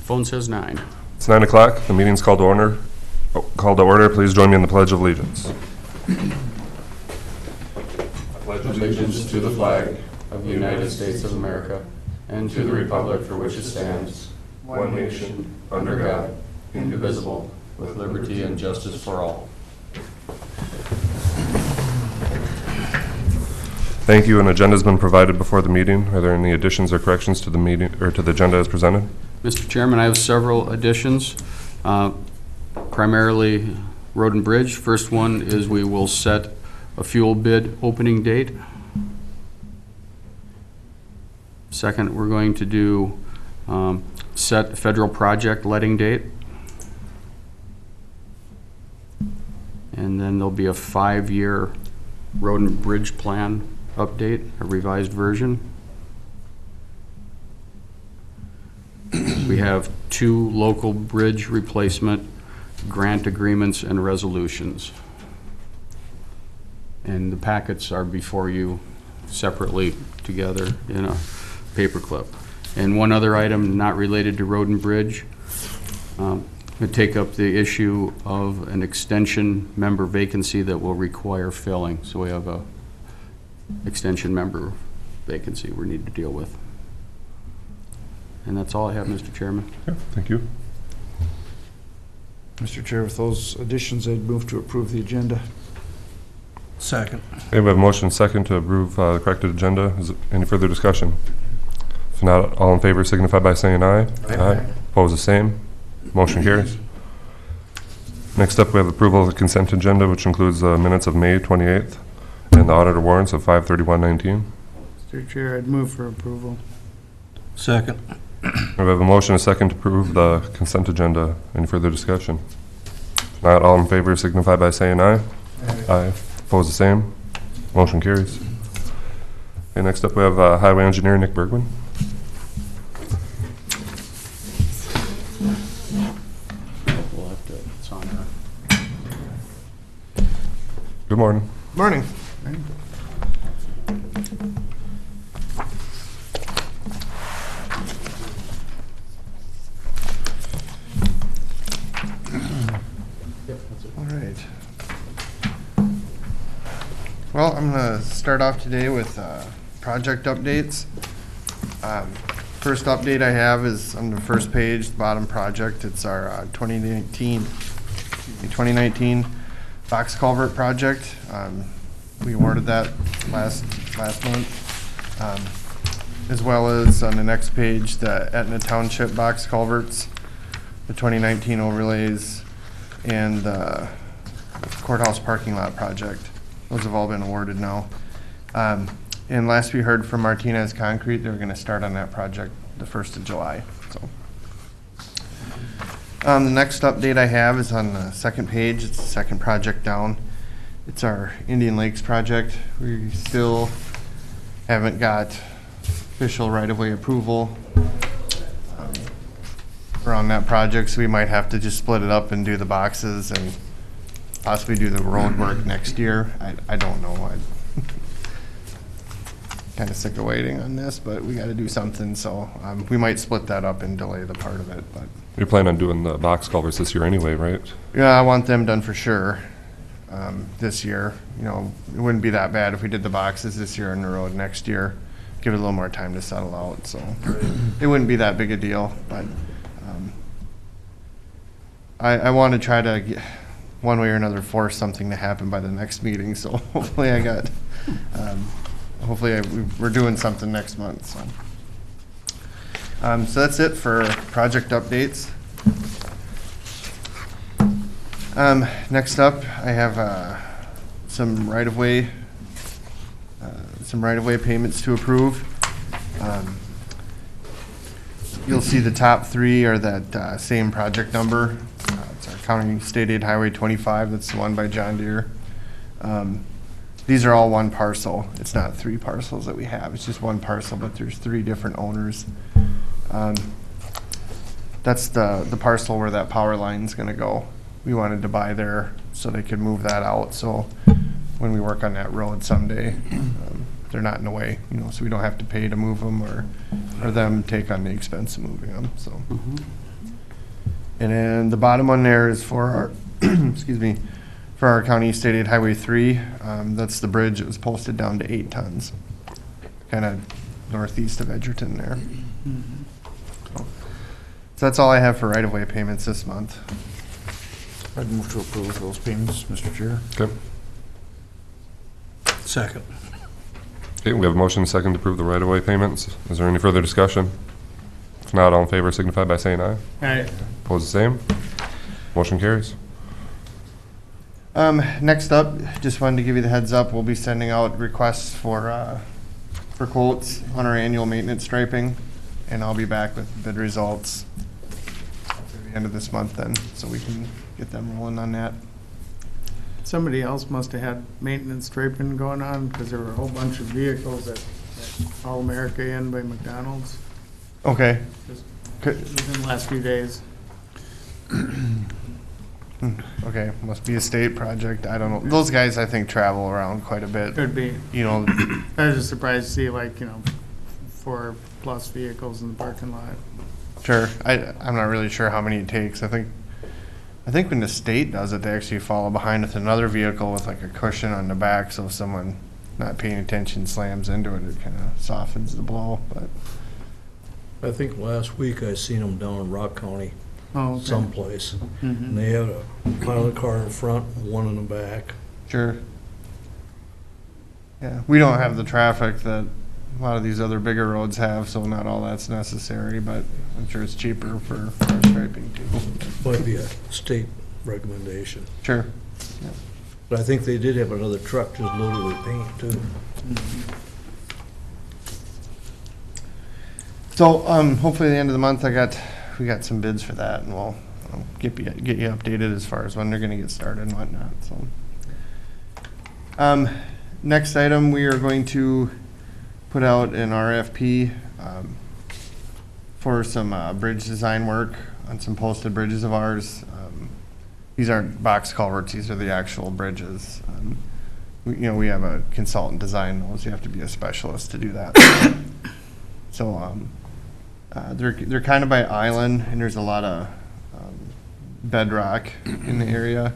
Phone says 9. It's 9 o'clock. The meeting's called to order. Please join me in the Pledge of Allegiance. Pledge allegiance to the flag of the United States of America and to the republic for which it stands, one nation, under God, indivisible, with liberty and justice for all. Thank you. An agenda has been provided before the meeting. Are there any additions or corrections to the meeting or to the agenda as presented? Mr. Chairman, I have several additions, primarily road and bridge. First one is we will set a fuel bid opening date. Second, we're going to do set federal project letting date. And then there'll be a 5-year road and bridge plan update, a revised version. We have 2 local bridge replacement grant agreements and resolutions. And the packets are before you separately together in a paperclip. And one other item not related to road and bridge, to take up the issue of an extension member vacancy that will require filling. So we have a extension member vacancy we need to deal with. And that's all I have, Mr. Chairman. Okay, thank you. Mr. Chair, with those additions, I'd move to approve the agenda. Second. Okay, we have a motion second to approve the corrected agenda. Is there any further discussion? If not, all in favor signify by saying aye. Aye. Opposed, the same. Motion carries. Next up, we have approval of the consent agenda, which includes the minutes of May 28th and the auditor warrants of 5/31/19. Mr. Chair, I'd move for approval. Second. We have a motion and a second to approve the consent agenda. Any further discussion? If not, all in favor signify by saying aye. Aye. Opposed, the same. Motion carries. Okay, next up, we have Highway Engineer Nick Bergman. We'll have to, it's on there. Good morning. Morning. All right. Well, I'm going to start off today with project updates. First update I have is on the first page, the bottom project. It's our 2019 box culvert project. We awarded that last month, as well as on the next page, the Etna Township box culverts, the 2019 overlays, and the courthouse parking lot project. Those have all been awarded now. And last we heard from Martinez Concrete, they're going to start on that project the 1st of July. So, the next update I have is on the second page. It's the second project down. It's our Indian Lakes project. We still haven't got official right-of-way approval around that project, so we might have to just split it up and do the boxes and possibly do the road work next year. I don't know. I'm kind of sick of waiting on this, but we got to do something, so we might split that up and delay the part of it. But You're planning on doing the box culverts this year anyway, right? yeah, I want them done for sure this year. You know, it wouldn't be that bad if we did the boxes this year on the road next year. Give it a little more time to settle out, so it wouldn't be that big a deal. But I want to try to get, one way or another, force something to happen by the next meeting. So hopefully we're doing something next month. So that's it for project updates. Next up, I have some right-of-way payments to approve. You'll see the top 3 are that same project number. It's our County State Aid Highway 25. That's the one by John Deere. These are all one parcel. It's not 3 parcels that we have. It's just one parcel, but there's 3 different owners. That's the parcel where that power line's going to go. We wanted to buy there so they could move that out. So when we work on that road someday, they're not in the way, you know, so we don't have to pay to move them or or them take on the expense of moving them, so. Mhm. And then the bottom one there is for our, excuse me, for our County State Aid Highway 3. That's the bridge that was posted down to 8 tons, kind of northeast of Edgerton there. So that's all I have for right-of-way payments this month. I'd move to approve those payments, Mr. Chair. Okay. Second. Okay, we have a motion and a second to approve the right-of-way payments. Is there any further discussion? If not, all in favor signify by saying aye. Aye. Opposed, the same. Motion carries. Next up, just wanted to give you the heads up, we'll be sending out requests for quotes on our annual maintenance striping, and I'll be back with bid results at the end of this month then, so we can get them rolling on that. Somebody else must have had maintenance striping going on, because there were a whole bunch of vehicles at All America Inn by McDonald's Okay. just Could- within the last few days. Okay, must be a state project, I don't know. Those guys, I think, travel around quite a bit, Could be. you know. I was just surprised to see 4+ vehicles in the parking lot. Sure, I'm not really sure how many it takes. I think when the state does it, they actually follow behind with another vehicle with like a cushion on the back, so if someone not paying attention slams into it, it kind of softens the blow, but. I think last week I seen them down in Rock County Oh, okay. someplace. And Mhm. they had a pilot car in front, one in the back. Sure. Yeah, we don't have the traffic that a lot of these other bigger roads have, so not all that's necessary, but I'm sure it's cheaper for our striping too. Might be a state recommendation. Sure. But I think they did have another truck just loaded with paint too. So, hopefully at the end of the month, we got some bids for that, and we'll get you updated as far as when they're gonna get started and whatnot, so. Next item, we are going to put out an RFP, for some, bridge design work on some posted bridges of ours. These aren't box culverts, these are the actual bridges. We have a consultant design those, you have to be a specialist to do that. So, they're kind of by island, and there's a lot of bedrock in the area.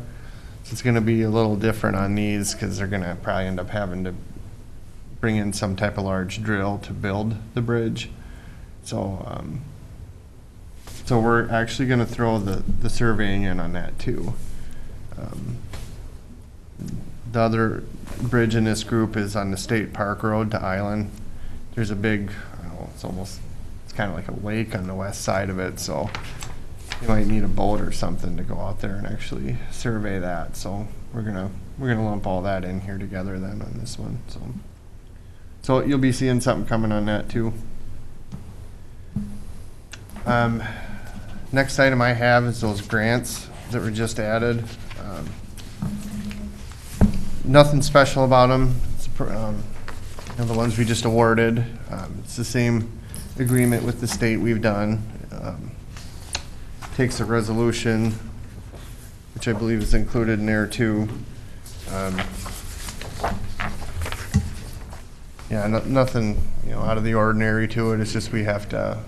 So it's gonna be a little different on these, because they're gonna probably end up having to bring in some type of large drill to build the bridge. So, so we're actually gonna throw the surveying in on that too. The other bridge in this group is on the State Park Road to Island. There's a big, I don't know, it's kind of like a lake on the west side of it, so you might need a boat or something to go out there and actually survey that. So we're gonna lump all that in here together then on this one. So you'll be seeing something coming on that too. Next item I have is those grants that were just added. Nothing special about them. It's, the ones we just awarded. It's the same agreement with the state we've done. Takes a resolution, which I believe is included in there too. Yeah, nothing, out of the ordinary to it. It's just we have to,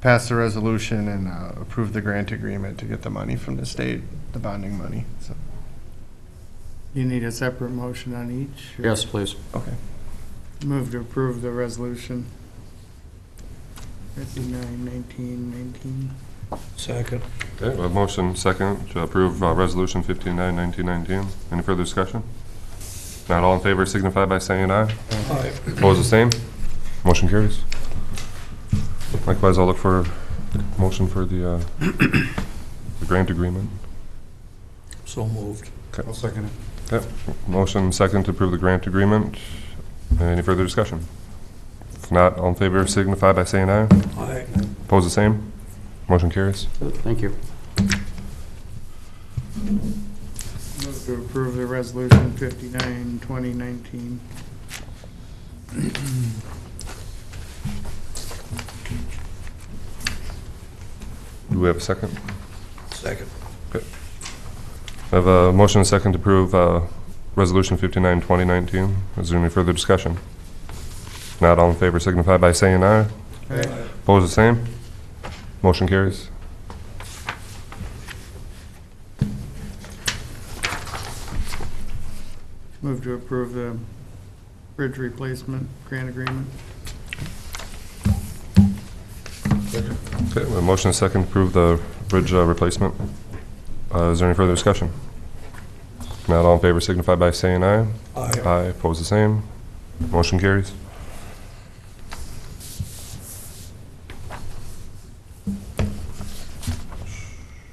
pass the resolution and approve the grant agreement to get the money from the state, the bonding money, so. You need a separate motion on each? or- Yes, please. Okay. Move to approve the resolution. 59-19-19. Second. Okay, we have motion second to approve Resolution 59-1919. Any further discussion? Not all in favor signify by saying aye. Aye. Opposed, the same. Motion carries. Likewise, I'll look for a motion for the grant agreement. So moved. I'll second it. Okay, motion second to approve the grant agreement. Any further discussion? If not, all in favor signify by saying aye. Aye. Opposed, the same. Motion carries. Thank you. Move to approve the resolution 59-2019. Do we have a second? Second. I have a motion and a second to approve Resolution 59-2019. Is there any further discussion? If not, all in favor signify by saying aye. Aye. Opposed, the same. Motion carries. Move to approve the bridge replacement grant agreement. Okay, we have a motion and a second to approve the bridge replacement. Is there any further discussion? If not, all in favor signify by saying aye. Aye. Aye, opposed, the same. Motion carries.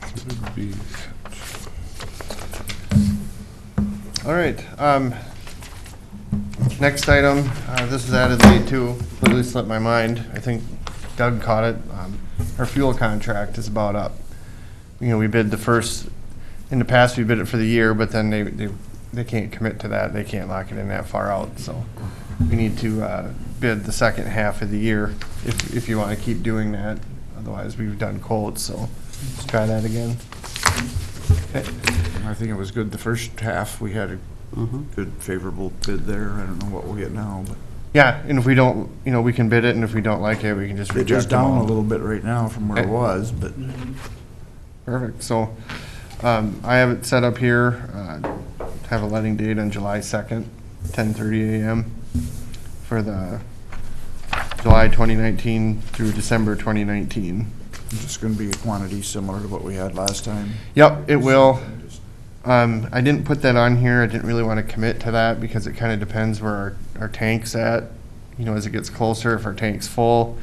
Should be- All right, next item, this is added late too, completely slipped my mind. I think Doug caught it. Our fuel contract is about up. You know, we bid the first, in the past, we bid it for the year, but then they can't commit to that. They can't lock it in that far out, so we need to bid the second half of the year if you want to keep doing that. Otherwise, we've done quotes, so let's try that again. I think it was good the first half. We had a good favorable bid there. I don't know what we'll get now, but Yeah, and if we don't, you know, we can bid it, and if we don't like it, we can just it reject is them down a all. little bit right now from where it was, but Perfect, so, I have it set up here, have a letting date on July 2nd, 10:30 a.m. for the July 2019 through December 2019. it's just gonna be a quantity similar to what we had last time. Yep, it will. I didn't put that on here, I didn't really want to commit to that because it kind of depends where our tank's at. You know, as it gets closer, if our tank's full,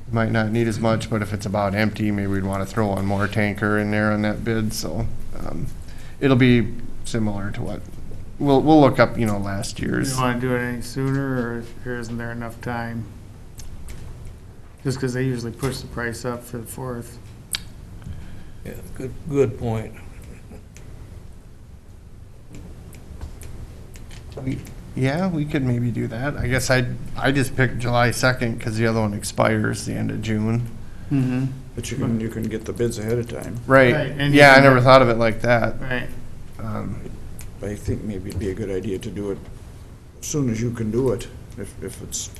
we might not need as much, but if it's about empty, maybe we'd want to throw one more tanker in there on that bid, so, it'll be similar to what, we'll look up, you know, last You year's. don't want to do it any sooner, or isn't there enough time? Just because they usually push the price up for the 4th. Yeah, good point. Yeah, we could maybe do that. I guess I just picked July 2nd because the other one expires the end of June. Mm-hmm. But you can get the bids ahead of time. Right, Right, and you yeah, I can- never thought of it like that. Right, I think maybe it'd be a good idea to do it as soon as you can do it, if it's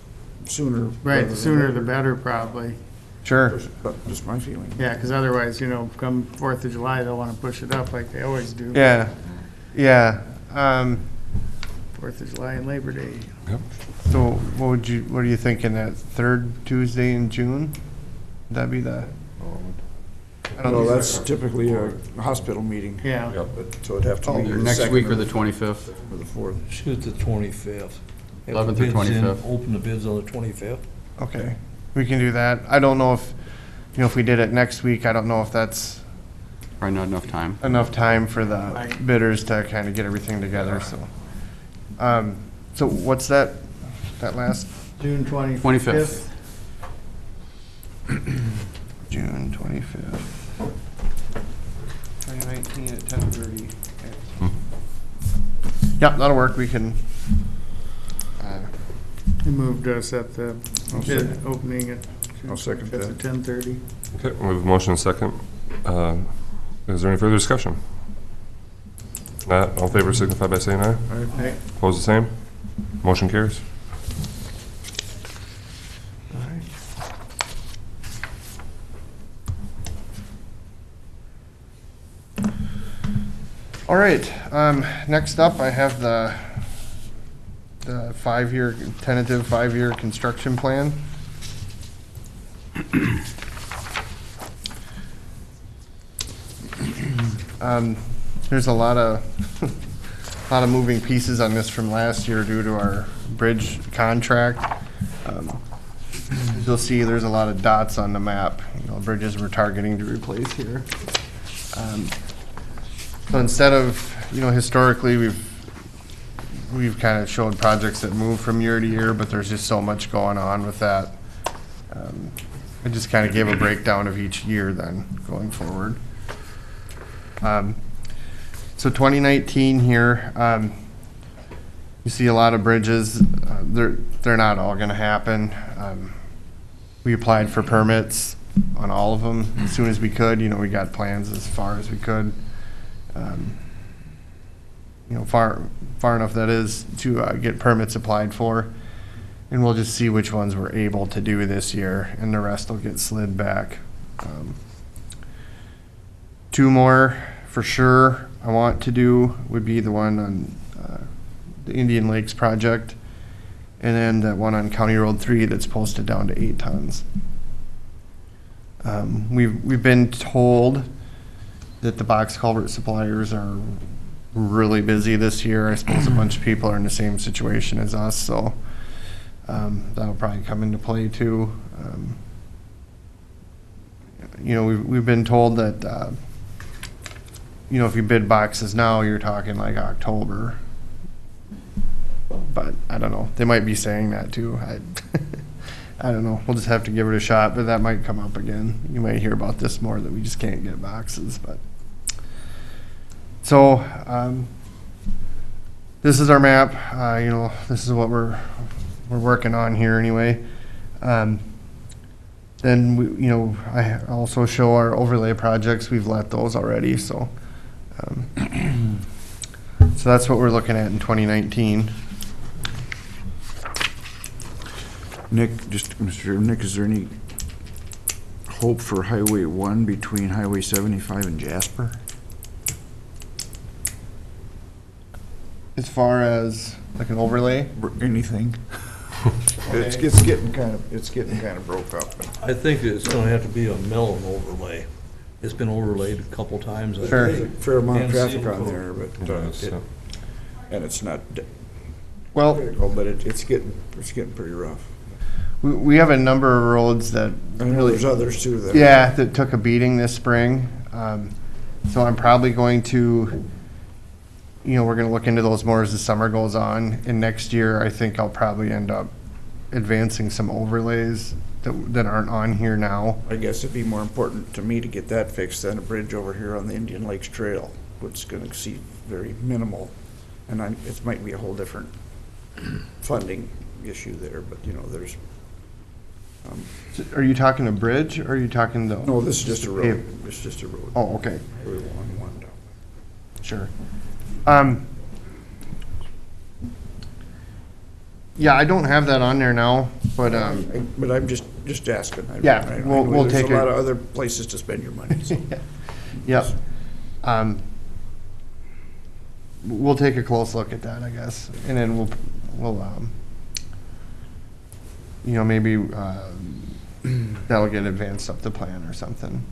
sooner. rather right, the than sooner the later. better, probably. Sure. Just my feeling. Yeah, because otherwise, you know, come 4th of July, they'll want to push it up like they always do. Yeah, yeah. 4th of July and Labor Day. So what are you thinking, that third Tuesday in June? Would that be the? I don't Well, know. that's typically a hospital meeting, Yeah, but, so it'd have to be. Either the next second week or the 25th. Or the fourth. Shoot the 25th. Have 11th or the bids in, 25th. Open the bids on the 25th. Okay, we can do that. I don't know if, you know, if we did it next week, I don't know if that's Probably not enough time. enough time for the Right. bidders to kind of get everything together, so. So what's that last, June 25th. 25th. June 25th? 2019 at 10:30. Yep, that'll work, we can, We moved us at the I'll bid second. opening at June I'll second 25th at 10:30. Okay, we have a motion and a second. Is there any further discussion? Not, all in favor signify by saying aye. Right. Opposed, the same. Motion carries. all right, next up, I have the tentative 5-year construction plan. There's a lot of, moving pieces on this from last year due to our bridge contract. As you'll see, there's a lot of dots on the map, you know, bridges we're targeting to replace here. So instead of, you know, historically, we've kind of showed projects that move from year to year, but there's just so much going on with that. I just kind of gave a breakdown of each year then, going forward. So 2019 here, you see a lot of bridges, they're not all gonna happen. We applied for permits on all of them as soon as we could, you know, we got plans as far as we could. You know, far enough that is to get permits applied for. And we'll just see which ones we're able to do this year, and the rest will get slid back. Two more for sure I want to do would be the one on the Indian Lakes project, and then that one on County Road 3 that's posted down to 8 tons. We've been told that the box culvert suppliers are really busy this year. I suppose a bunch of people are in the same situation as us, so that'll probably come into play too. You know, we've been told that you know, if you bid boxes now, you're talking like October. But I don't know. They might be saying that too. I don't know. We'll just have to give it a shot, but that might come up again. You might hear about this more, that we just can't get boxes, but. So, this is our map. You know, this is what we're working on here anyway. Then we, you know, I also show our overlay projects. We've let those already, so. So that's what we're looking at in 2019. Nick, Mr. Nick, is there any hope for Highway 1 between Highway 75 and Jasper? As far as like an overlay? Anything? It's getting kind of broke up. I think it's gonna have to be a mill and overlay. It's been overlaid a couple times. I Sure. think. Fair amount of And traffic seal on coat. there, but, and it's not Well, critical, but it's getting pretty rough. we have a number of roads that I know there's others too that. yeah, that took a beating this spring. So I'm probably going to, you know, we're going to look into those more as the summer goes on. And next year, I think I'll probably end up advancing some overlays that aren't on here now. I guess it'd be more important to me to get that fixed than a bridge over here on the Indian Lakes Trail, which is gonna see very minimal. And it might be a whole different funding issue there, but you know, there's, Are you talking a bridge or are you talking the? no, this is just a road. It's just a road. Oh, okay, Very long one. sure. Yeah, I don't have that on there now, but, But I'm just asking. Yeah, I we'll know take There's a lot it. of other places to spend your money, so. yep. We'll take a close look at that, I guess, and then we'll you know, maybe, that'll get advanced up the plan or something.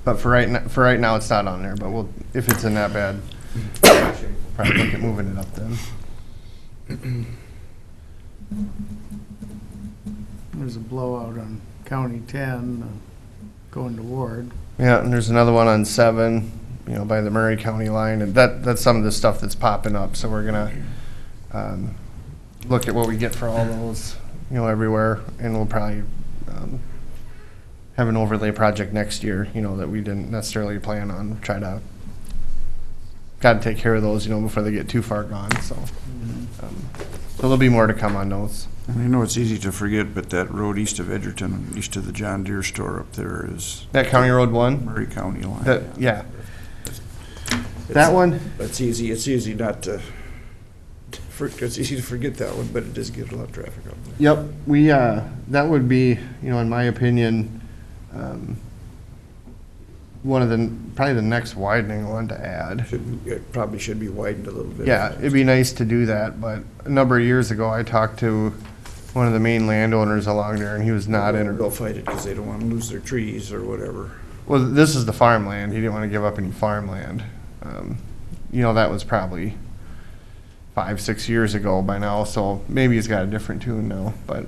But for right now, it's not on there, but if it's in that bad, probably look at moving it up then. There's a blowout on County 10 going to Ward. Yeah, and there's another one on 7, you know, by the Murray County line, and that's some of the stuff that's popping up, so we're gonna, look at what we get for all those, you know, everywhere, and we'll probably, have an overlay project next year, you know, that we didn't necessarily plan on, gotta take care of those, you know, before they get too far gone, so. So there'll be more to come on those. And I know it's easy to forget, but that road east of Edgerton, east of the John Deere store up there is That County Road 1, Murray County line. yeah. That one, It's easy not to, it's easy to forget that one, but it does get a lot of traffic up there. yep, we, that would be, you know, in my opinion, one of probably the next widening one to add. It probably should be widened a little bit. Yeah, it'd be nice to do that, but a number of years ago, I talked to one of the main landowners along there, and he was not in. They'll fight it because they don't want to lose their trees or whatever. Well, this is the farmland. He didn't want to give up any farmland. You know, that was probably 5-6 years ago by now, so maybe he's got a different tune now, but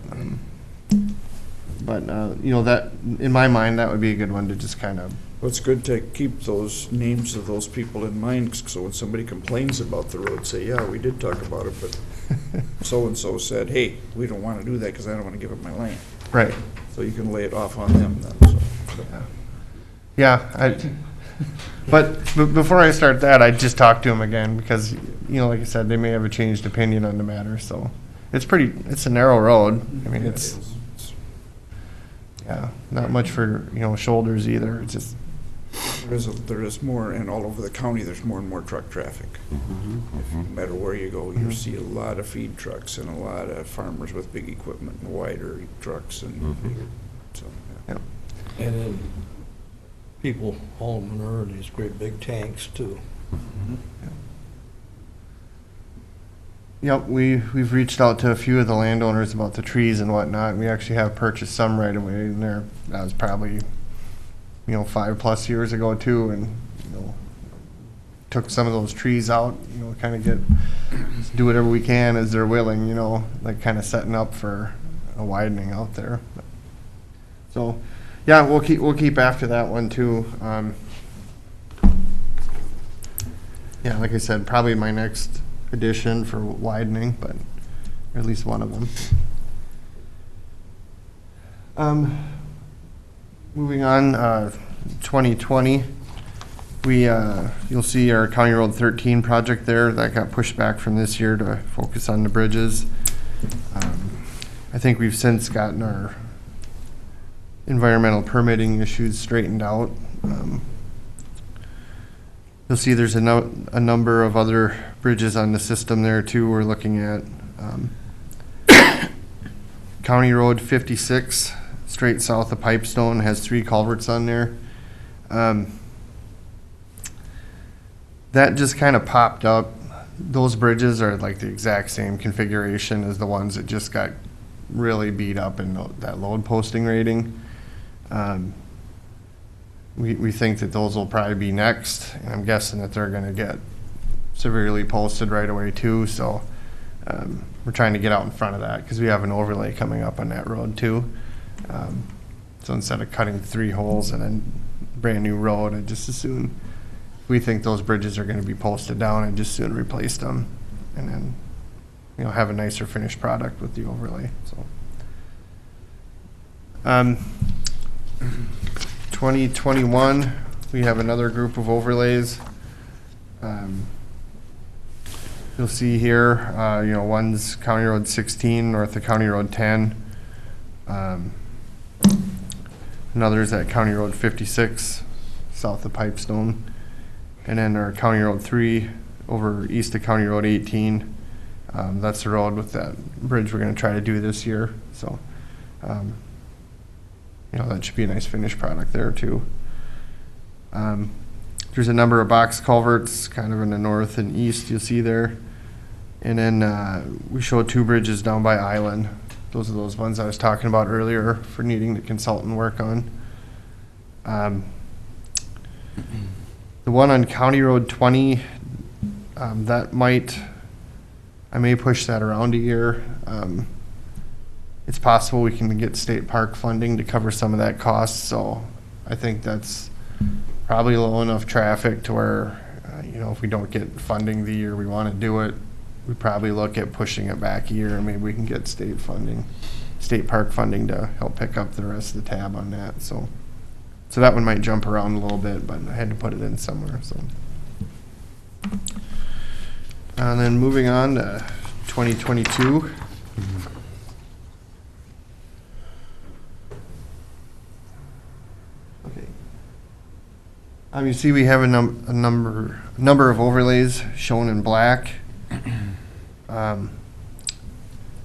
you know, that, in my mind, that would be a good one to just kind of. Well, it's good to keep those names of those people in mind, so when somebody complains about the road, say, yeah, we did talk about it, but so-and-so said, hey, we don't want to do that because I don't want to give up my land. Right. So you can lay it off on them then, so. Yeah, but before I start that, I'd just talk to him again because, you know, like I said, they may have a changed opinion on the matter, so. It's a narrow road. I mean, yeah, not much for, you know, shoulders either. It's just, There is more, and all over the county, there's more and more truck traffic. No matter where you go, you see a lot of feed trucks and a lot of farmers with big equipment and wider trucks and bigger, so, yeah. And then people hauling manure in these great big tanks too. Yep, we've reached out to a few of the landowners about the trees and whatnot. We actually have purchased some right away in there. That was probably, 5+ years ago too, and, took some of those trees out, kind of do whatever we can as they're willing, like kind of setting up for a widening out there. So, yeah, we'll keep after that one too. Yeah, like I said, probably my next addition for widening, but or at least one of them. Moving on, 2020, you'll see our County Road 13 project there that got pushed back from this year to focus on the bridges. I think we've since gotten our environmental permitting issues straightened out. You'll see there's a number of other bridges on the system there too we're looking at. County Road 56, straight south of Pipestone, has 3 culverts on there. That just kind of popped up. Those bridges are like the exact same configuration as the ones that just got really beat up in that load posting rating. We think that those will probably be next, and I'm guessing that they're gonna get severely posted right away too, so we're trying to get out in front of that because we have an overlay coming up on that road too. So instead of cutting 3 holes and a brand new road, I just as soon, we think those bridges are gonna be posted down and just soon replace them, and then, have a nicer finished product with the overlay, so. 2021, we have another group of overlays. You'll see here, one's County Road 16 north of County Road 10. Another's at County Road 56 south of Pipestone. And then our County Road 3 over east of County Road 18. That's the road with that bridge we're going to try to do this year. So, that should be a nice finished product there too. There's a number of box culverts kind of in the north and east you'll see there. And then we show 2 bridges down by Island. Those are those ones I was talking about earlier for needing the consultant work on. The one on County Road 20, I may push that around a year. It's possible we can get state park funding to cover some of that cost, so I think that's probably low enough traffic to where, if we don't get funding the year we want to do it, we probably look at pushing it back a year and maybe we can get state park funding to help pick up the rest of the tab on that, so that one might jump around a little bit, but I had to put it in somewhere, so. And then moving on to 2022. Okay. You see we have a number of overlays shown in black. And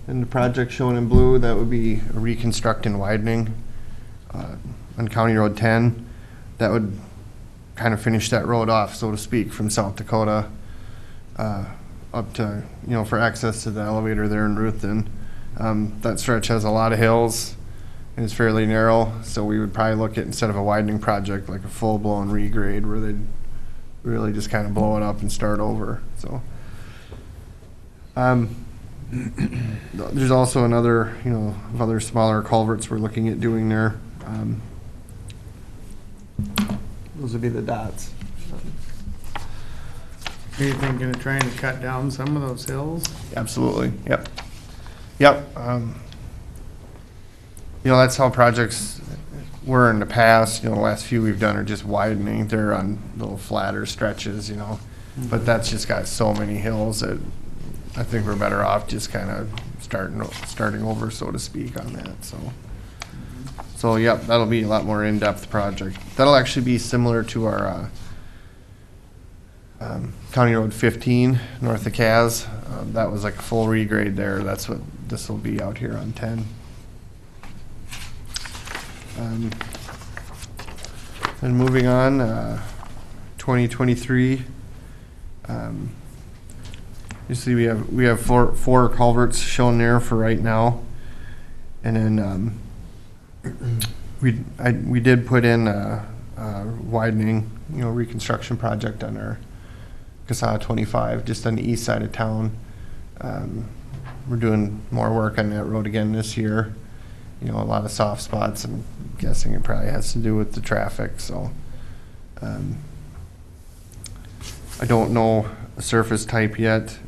the project shown in blue, that would be a reconstruct and widening on County Road 10. That would kind of finish that road off, so to speak, from South Dakota up to, for access to the elevator there in Ruthven. That stretch has a lot of hills and is fairly narrow, so we would probably look at, instead of a widening project, like a full-blown regrade where they'd really just kind of blow it up and start over, so. There's also another, other smaller culverts we're looking at doing there. Those would be the dots. Are you thinking of trying to cut down some of those hills? Absolutely, yep. Yep. That's how projects were in the past. The last few we've done are just widening. They're on little flatter stretches, but that's just got so many hills that I think we're better off just kind of starting over, so to speak, on that, so. So, yep, that'll be a lot more in-depth project. That'll actually be similar to our County Road 15 north of Kaz. That was like a full regrade there. That's what this will be out here on 10. And moving on, 2023. You see, we have four culverts shown there for right now, and then we did put in a widening, reconstruction project on our Casada 25, just on the east side of town. We're doing more work on that road again this year. A lot of soft spots. I'm guessing it probably has to do with the traffic. So I don't know a surface type yet.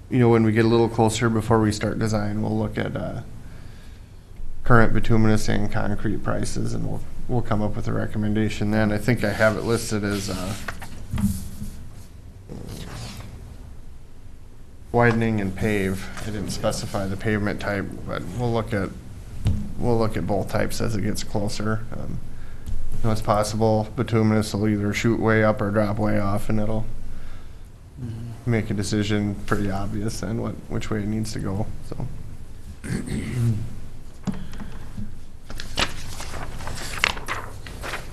When we get a little closer before we start design, we'll look at current bituminous and concrete prices, and we'll come up with a recommendation then. I think I have it listed as widening and pave. I didn't specify the pavement type, but we'll look at both types as it gets closer. It's possible bituminous will either shoot way up or drop way off, and it'll make a decision pretty obvious then which way it needs to go.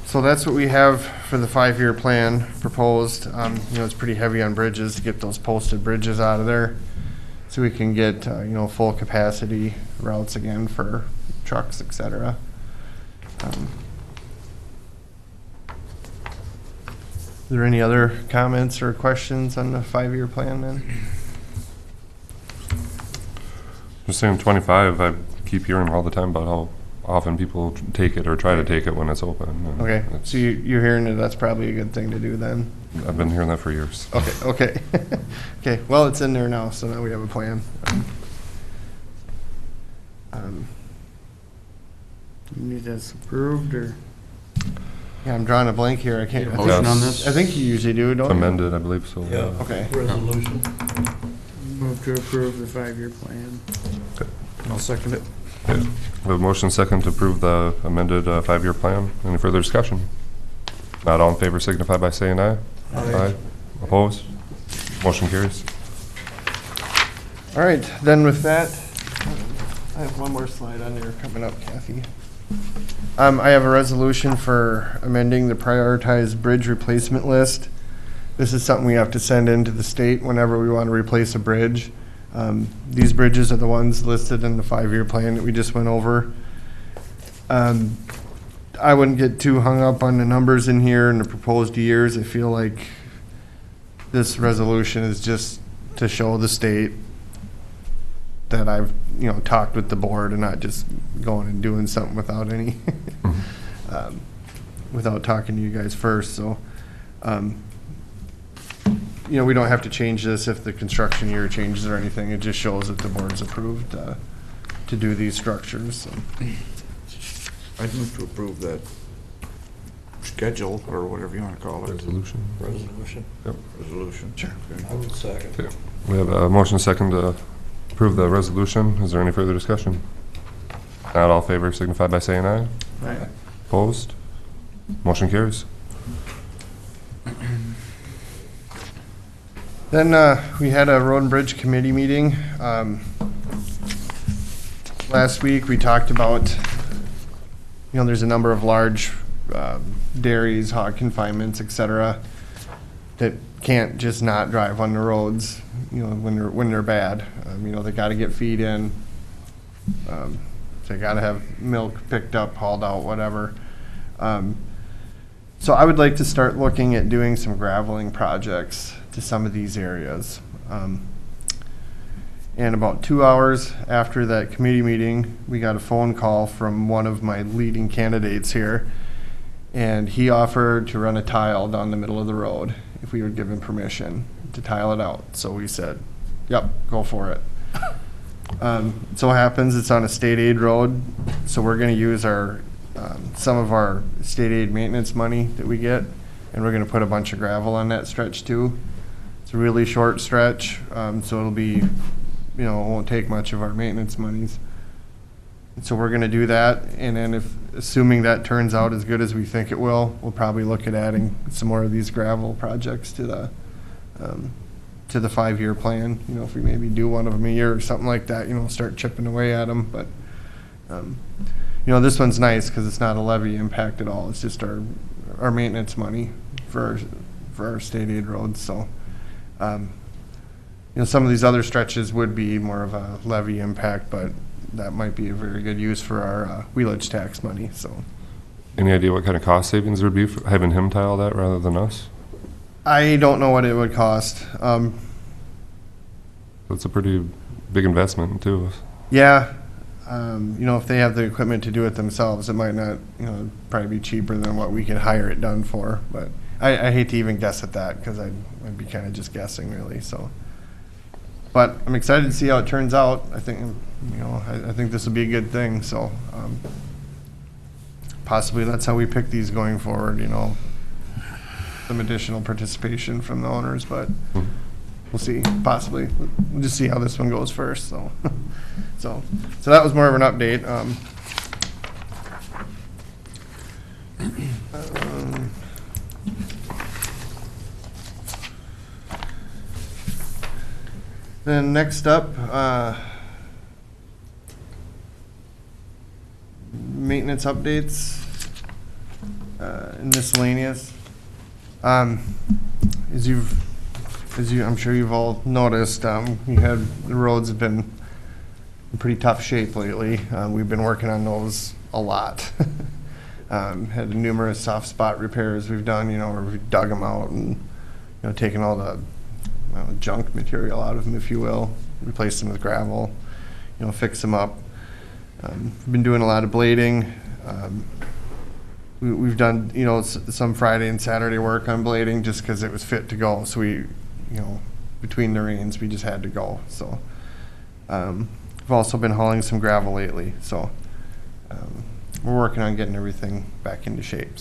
So that's what we have for the 5-year plan proposed. It's pretty heavy on bridges to get those posted bridges out of there, so we can get full capacity routes again for trucks, etc. Are there any other comments or questions on the 5-year plan then? Just saying 25, I keep hearing all the time about how often people take it or try to take it when it's open. And Okay, so you're hearing that that's probably a good thing to do then? I've been hearing that for years. Okay. Okay, well, it's in there now, so now we have a plan. You need this approved, or? Yeah, I'm drawing a blank here, I can't. Motion on this? I think you usually do, don't you? Amended, I believe so. Yeah. Okay. Resolution. Move to approve the 5-year plan. I'll second it. Okay. We have a motion second to approve the amended 5-year plan. Any further discussion? Not all in favor signify by saying aye. Aye. Opposed? Motion carries. All right, then with that, I have one more slide on there coming up, Kathy. I have a resolution for amending the prioritized bridge replacement list. This is something we have to send into the state whenever we want to replace a bridge. These bridges are the ones listed in the 5-year plan that we just went over. I wouldn't get too hung up on the numbers in here and the proposed years. I feel like this resolution is just to show the state that I've, talked with the board and not just going and doing something without any, without talking to you guys first. So, we don't have to change this if the construction year changes or anything. It just shows that the board's approved to do these structures. So. I'd move to approve that schedule, or whatever you want to call it. Resolution. Resolution. Sure. I would second. Okay. We have a motion second to approve the resolution. Is there any further discussion? Not all in favor signify by saying aye. Right. Opposed? Motion carries. Then we had a road and bridge committee meeting. Last week we talked about, there's a number of large dairies, hog confinements, etc., that can't just not drive on the roads, when they're bad. They got to get feed in. They got to have milk picked up, hauled out, whatever. So I would like to start looking at doing some graveling projects to some of these areas. And about 2 hours after that committee meeting, we got a phone call from one of my leading candidates here, and he offered to run a tile down the middle of the road if we would give him permission to tile it out. So we said, yep, go for it. So happens it's on a state aid road, so we're going to use our some of our state aid maintenance money that we get, and we're going to put a bunch of gravel on that stretch too. It's a really short stretch, so it'll be, it won't take much of our maintenance monies. So we're gonna do that, and then assuming that turns out as good as we think it will, we'll probably look at adding some more of these gravel projects to the 5-year plan. You know, if we maybe do one of them a year or something like that, you know, start chipping away at them. But, you know, this one's nice because it's not a levy impact at all. It's just our maintenance money for our state aid roads. So, you know, some of these other stretches would be more of a levy impact, but that might be a very good use for our wheelage tax money. So, Any idea what kind of cost savings there would be for having him tile that rather than us? I don't know what it would cost. That's a pretty big investment too. Yeah, you know, if they have the equipment to do it themselves, it might not, you know, probably be cheaper than what we could hire it done for. But I hate to even guess at that because I'd be kind of just guessing really. So, but I'm excited to see how it turns out. I think, you know, I think this will be a good thing. So, possibly that's how we pick these going forward. You know, some additional participation from the owners, but. We'll see, possibly. We'll just see how this one goes first, so. So that was more of an update. Then next up, maintenance updates, and miscellaneous. I'm sure you've all noticed, the roads have been in pretty tough shape lately. We've been working on those a lot. Had numerous soft spot repairs we've done, you know, where we've dug them out and, you know, taken all the junk material out of them, if you will, replaced them with gravel, you know, fix them up. We've been doing a lot of blading. We've done, you know, some Friday and Saturday work on blading just because it was fit to go. So we, you know, between the rains, we just had to go. So we've also been hauling some gravel lately. So we're working on getting everything back into shape.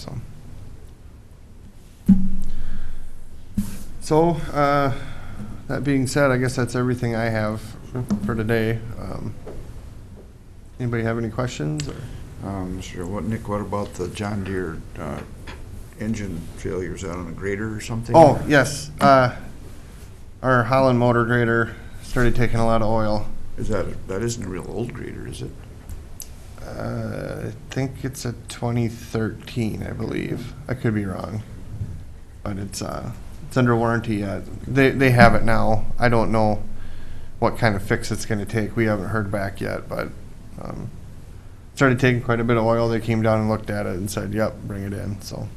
So that being said, I guess that's everything I have for today. Anybody have any questions? Or? Sure. Nick, what about the John Deere engine failures out on a grader or something? Oh, yes. Our Holland motor grader started taking a lot of oil. That isn't a real old grader, is it? I think it's a 2013, I believe. I could be wrong, but it's under warranty yet. They have it now. I don't know what kind of fix it's going to take. We haven't heard back yet, but started taking quite a bit of oil. They came down and looked at it and said, "Yep, bring it in." So,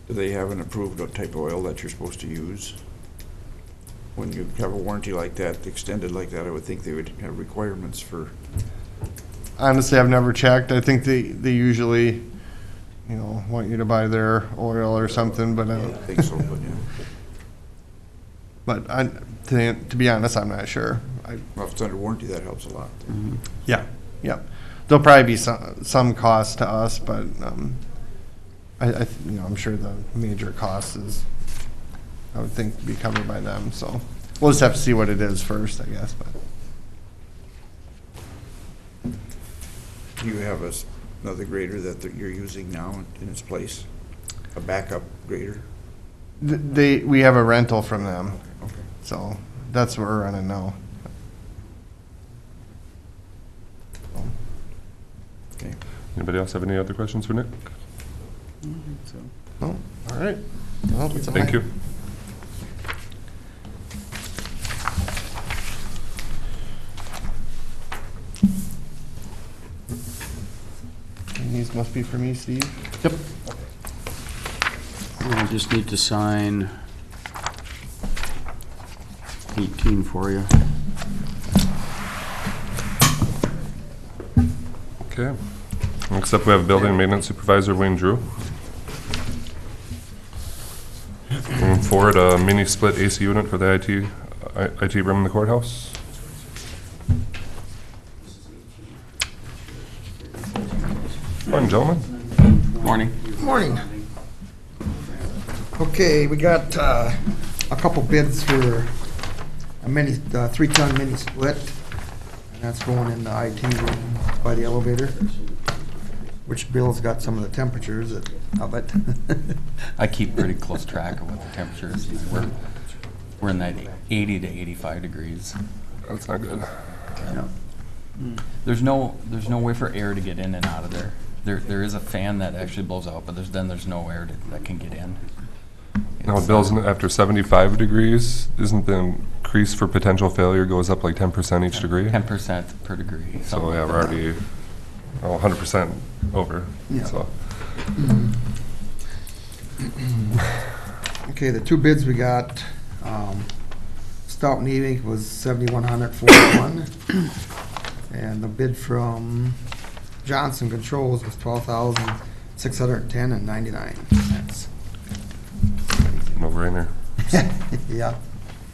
Do they have an approved type of oil that you're supposed to use? When you have a warranty like that, extended like that, I would think they would have requirements for. honestly, I've never checked. I think they usually, you know, want you to buy their oil or something, but I don't think so, but yeah. to be honest, I'm not sure. Well, if it's under warranty, that helps a lot. Yeah. There'll probably be some cost to us, but you know, I'm sure the major cost is, I would think, be covered by them. So we'll just have to see what it is first, I guess. But Do you have another grader that you're using now in its place? A backup grader? we have a rental from them, Okay. so that's what we're running now. Okay. Anybody else have any other questions for Nick? Oh, all right. Well, that's all I Thank you. And these must be for me, Steve. Yep. We just need to sign 18 for you. Okay. Next up, we have Building and Maintenance Supervisor Wayne Drew. Moving forward, a mini split AC unit for the IT room in the courthouse. Morning, gentlemen. Morning. Morning. Okay, we got a couple bids for a mini, 3-ton mini split, and that's going in the IT room. by the elevator, which Bill's got some of the temperatures of it. I keep pretty close track of what the temperature is. We're in that 80 to 85 degrees. That's not good. There's no way for air to get in and out of there. There is a fan that actually blows out, but there's no air that can get in. Now, Bill's, after 75 degrees, isn't the increase for potential failure goes up like 10% each degree? 10% per degree. So yeah, we're already 100% over. Yeah. So Okay, the two bids we got, Stout and Ewing was 7,141, and the bid from Johnson Controls was 12,610 and 99 cents. no brainer. Yeah,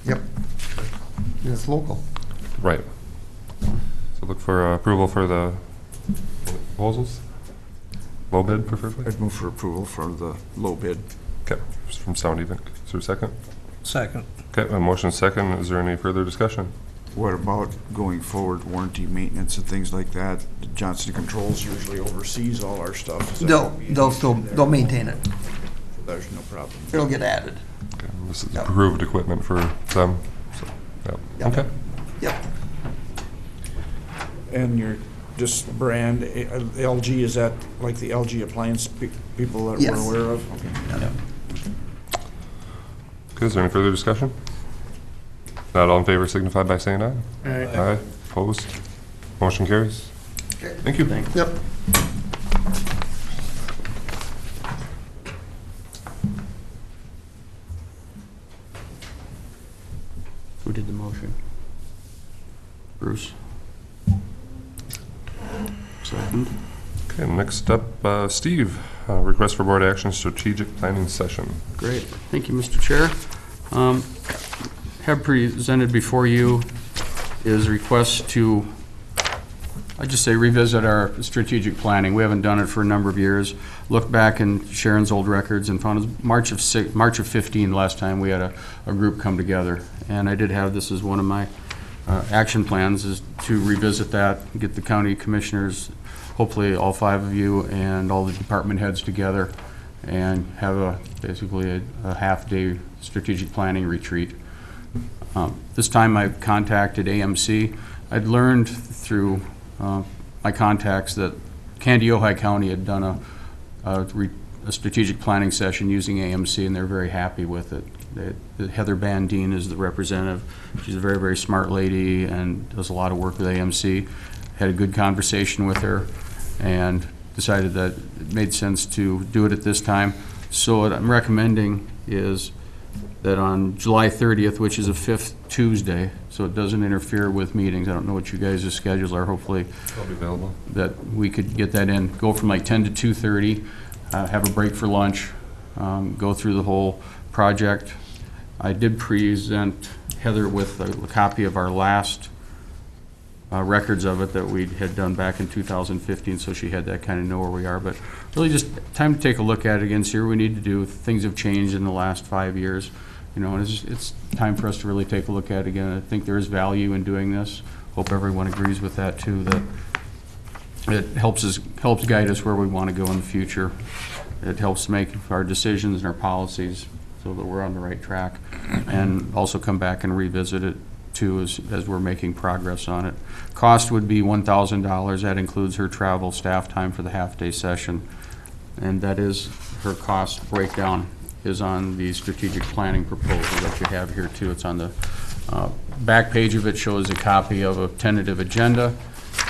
yep. And it's local. Right. So look for approval for the proposals. Low bid preferably. I'd move for approval for the low bid. Okay. From Sound Even. Is there a second? Second. Okay. A motion second. Is there any further discussion? What about going forward, warranty, maintenance and things like that? Johnson Controls usually oversees all our stuff. Is that gonna be an issue there? They'll maintain it. There's no problem. It'll get added. Okay. This is Yep. approved equipment for them. So, yeah. Yep. Okay. Yep. And your just brand, LG, is that like the LG appliance people that Yes. we're aware of? Okay. Okay. Is there any further discussion? Not all in favor signify by saying aye. Aye. Opposed? Motion carries. Okay. Thank you. Yep. Who did the motion? Bruce? Second. Okay, next up, Steve, request for board action, strategic planning session. Great. Thank you, Mr. Chair. Have presented before you is request to, I just say revisit our strategic planning. We haven't done it for a number of years. Looked back in Sharon's old records and found it was March of 15 last time we had a group come together. And I did have this as one of my action plans, is to revisit that, get the county commissioners, hopefully all 5 of you and all the department heads together and have basically a half-day strategic planning retreat. This time I've contacted AMC. I'd learned through my contacts that Candy-Ojai County had done a strategic planning session using AMC, and they're very happy with it. Heather Bandine is the representative. She's a very, very smart lady and does a lot of work with AMC. Had a good conversation with her and decided that it made sense to do it at this time. So what I'm recommending is that on July 30th, which is a 5th Tuesday, so it doesn't interfere with meetings. I don't know what you guys' schedules are. Hopefully I'll be available. that we could get that in. Go from like 10 to 2:30, have a break for lunch, go through the whole project. I did present Heather with a copy of our last records of it that we had done back in 2015, so she had that, kind of know where we are. But really just time to take a look at it again, see what we need to do. Things have changed in the last 5 years, you know, and it's time for us to really take a look at it again. I think there is value in doing this. Hope everyone agrees with that too, that it helps guide us where we want to go in the future. It helps make our decisions and our policies so that we're on the right track, and also come back and revisit it too as we're making progress on it. Cost would be $1,000. That includes her travel, staff time for the half-day session, and that is her cost breakdown is on the strategic planning proposal that you have here too. It's on the back page of it, shows a copy of a tentative agenda,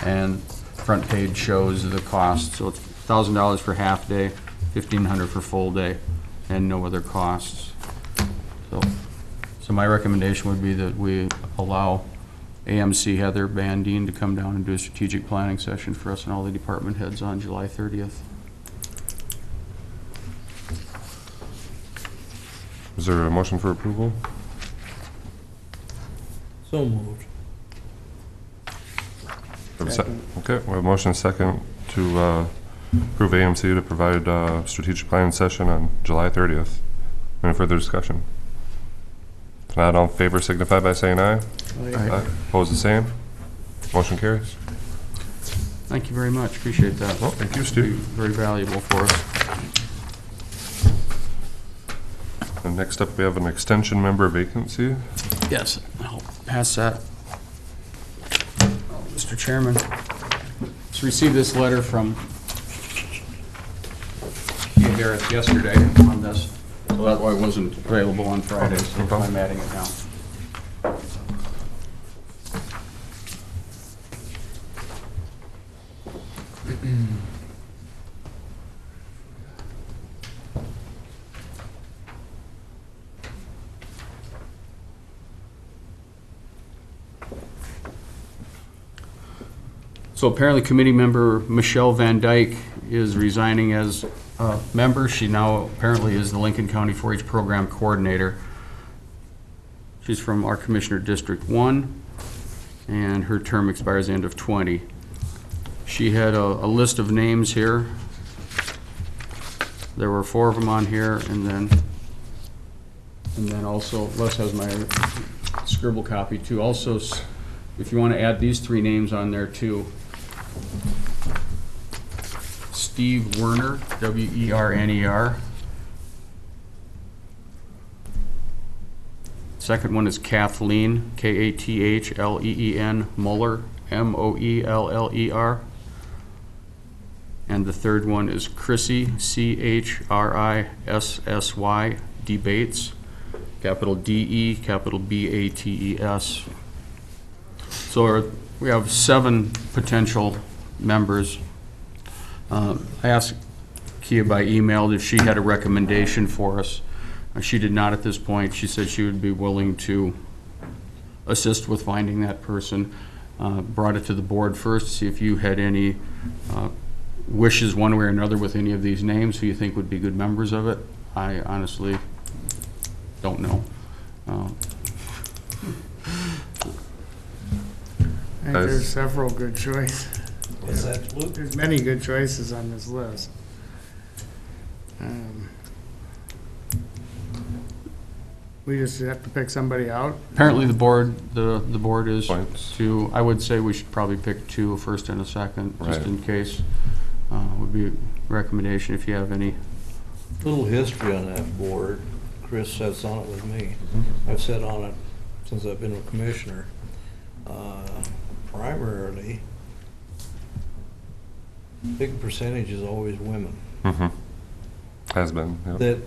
and front page shows the cost. So it's $1,000 for half-day, $1,500 for full day, and no other costs. So my recommendation would be that we allow AMC Heather Bandine to come down and do a strategic planning session for us and all the department heads on July 30th. Is there a motion for approval? So moved. Okay, we have a motion second to approve AMC to provide a strategic planning session on July 30th. Any further discussion? If not, all in favor signify by saying aye. Aye. Opposed, the same. Motion carries. Thank you very much, appreciate that. Well, thank you, Be Steve. very valuable for us. And next up, we have an extension member vacancy. Yes, I'll pass that. Mr. Chairman, just received this letter from Kia Garrett yesterday on this, so that's why it wasn't available on Friday, so that's why I'm adding it now. So apparently committee member Michelle Van Dyke is resigning as a member. She now apparently is the Lincoln County 4-H Program Coordinator. She's from our Commissioner District 1, and her term expires the end of 20. She had a list of names here. There were 4 of them on here, and then also, Les has my scribble copy too. Also, if you want to add these 3 names on there too. Steve Werner, W-E-R-N-E-R. Second one is Kathleen, K-A-T-H-L-E-E-N, Mueller, M-O-E-L-L-E-R. And the third one is Chrissy, C-H-R-I-S-S-Y, Debates, capital D-E, capital B-A-T-E-S. So we have 7 potential members. I asked Kia by email if she had a recommendation for us. She did not at this point. She said she would be willing to assist with finding that person. Brought it to the board first to see if you had any wishes one way or another with any of these names who you think would be good members of it. I honestly don't know. I think there's several good choices. What's that, Luke? There's many good choices on this list. We just have to pick somebody out. Apparently the board is Points. to, I would say we should probably pick 2, a first and a second, just Right. in case. Would be a recommendation if you have any. Little history on that board. Chris sits on it with me. I've sat on it since I've been a commissioner. Primarily, big percentage is always women Mm-hmm. Has been, yep. that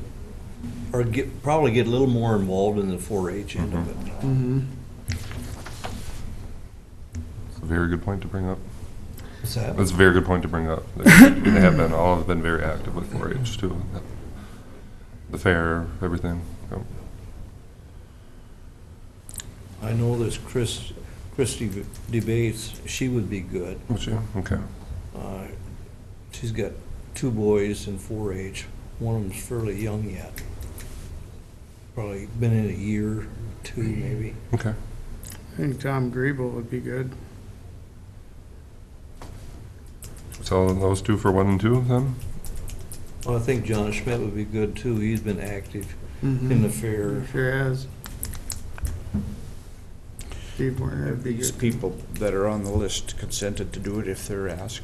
are probably get a little more involved in the 4-H end of it. It's a very good point to bring up. What's that? That's a very good point to bring up. They all have been very active with 4-H too. The fair, everything. Yep. I know there's Christy Debates. She would be good. Would you? Okay. She's got 2 boys in 4-H. One of them's fairly young yet. Probably been in a year or 2 maybe. Okay. I think Tom Griebel would be good. So those 2 for 1 and 2 then? Well, I think John Schmidt would be good too. He's been active in the fair. Sure has. Steve Warner would be These good. people that are on the list consented to do it if they're asked?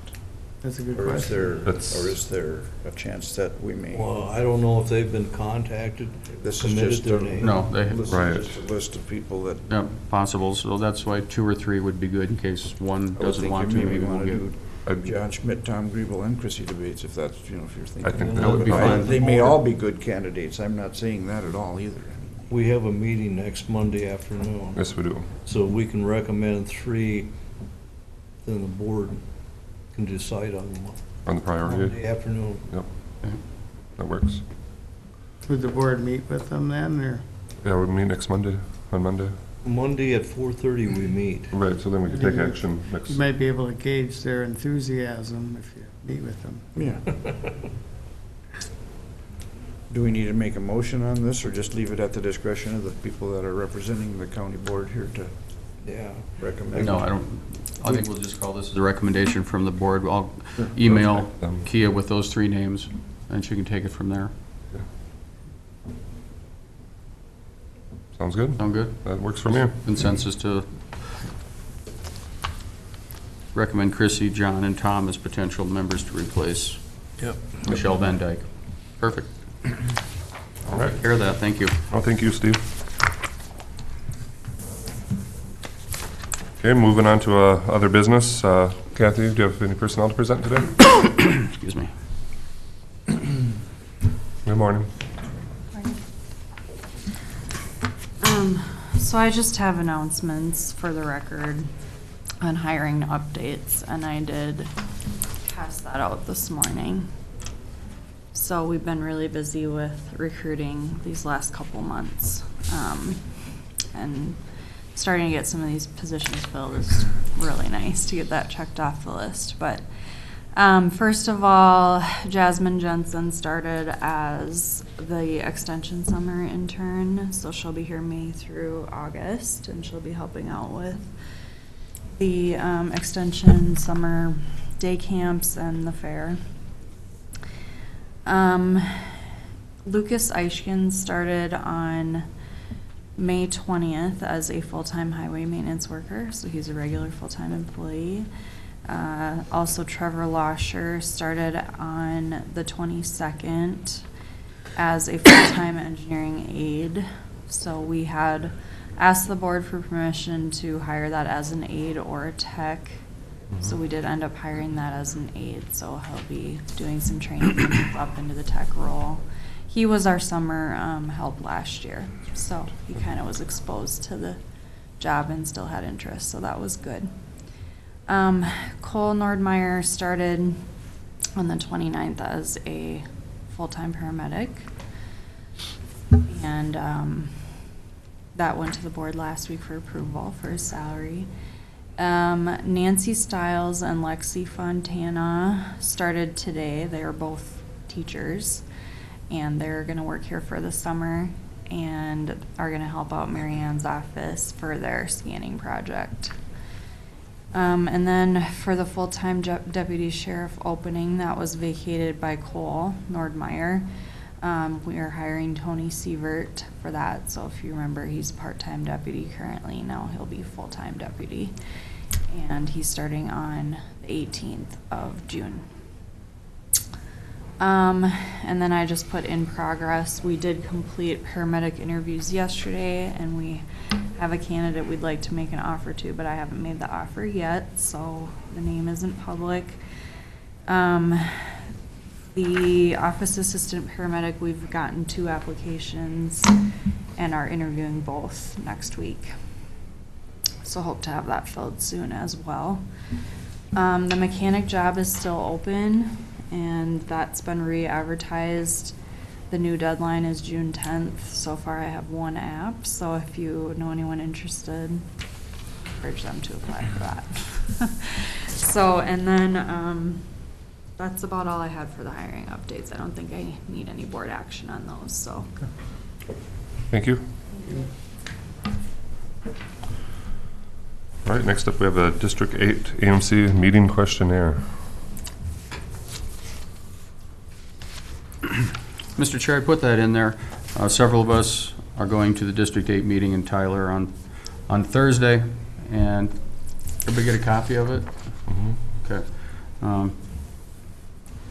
That's a good Or is question. there a chance that we may? Well, I don't know if they've been contacted, This is submitted just their a- name. No, they, This Right. is just a list of people that yeah, possible, so that's why 2 or 3 would be good in case one I would doesn't think want you to, maybe maybe we'll want to get. do I'd- John Schmidt, Tom Griebel, and Chrissy Debates, if that's, if you're thinking. I think that would be fine. They may all be good candidates, I'm not saying that at all either. We have a meeting next Monday afternoon, Yes, we do. so we can recommend 3, then the board can decide on On the priority. Monday afternoon. Yep. That works. Would the board meet with them then, or? Yeah, we'll meet next Monday, on Monday. Monday at 4:30 we meet. Right, so then we can take action next. You might be able to gauge their enthusiasm if you meet with them. Yeah. Do we need to make a motion on this, or just leave it at the discretion of the people that are representing the county board here to Yeah. recommend? No, I don't, I think we'll just call this as a recommendation from the board. I'll email Them. Kia with those 3 names, and she can take it from there. Sounds good? Sound good? That works for me. Consensus to recommend Chrissy, John, and Tom as potential members to replace Yep. Michelle Van Dyke. Perfect. All right. Take care of that, thank you. Well, thank you, Steve. Okay, moving on to other business. Kathy, do you have any personnel to present today? Excuse me. Good morning. So I just have announcements for the record on hiring updates, and I did pass that out this morning. So we've been really busy with recruiting these last couple months. And starting to get some of these positions filled is really nice to get that checked off the list. But first of all, Jasmine Jensen started as the extension summer intern, so she'll be here May through August, and she'll be helping out with the extension summer day camps and the fair. Lucas Eichkin started on May 20th as a full-time highway maintenance worker, so he's a regular full-time employee. Also, Trevor Losher started on the 22nd as a full-time engineering aide. So we had asked the board for permission to hire that as an aide or a tech. So we did end up hiring that as an aide, so he'll be doing some training to move up into the tech role. He was our summer help last year, so he kind of was exposed to the job and still had interest, so that was good. Cole Nordmeyer started on the 29th as a full-time paramedic, and that went to the board last week for approval for his salary. Nancy Stiles and Lexi Fontana started today. They are both teachers, and they're going to work here for the summer and are going to help out Mary Ann's office for their scanning project. And then for the full-time deputy sheriff opening, that was vacated by Cole Nordmeyer. We are hiring Tony Sievert for that. So if you remember, he's a part-time deputy currently. Now he'll be full-time deputy. And he's starting on the 18th of June. And then I just put in progress. We did complete paramedic interviews yesterday, and we have a candidate we'd like to make an offer to, but I haven't made the offer yet, so the name isn't public. The office assistant paramedic, we've gotten 2 applications and are interviewing both next week. So hope to have that filled soon as well. The mechanic job is still open, and that's been re-advertised. The new deadline is June 10th. So far I have 1 app, so if you know anyone interested, encourage them to apply for that. So, and then that's about all I had for the hiring updates. I don't think I need any board action on those, so. Thank you. All right, next up we have a District 8 AMC meeting questionnaire. Mr. Chair, I put that in there. Several of us are going to the District 8 meeting in Tyler on Thursday, and everybody get a copy of it? Mm-hmm. Okay.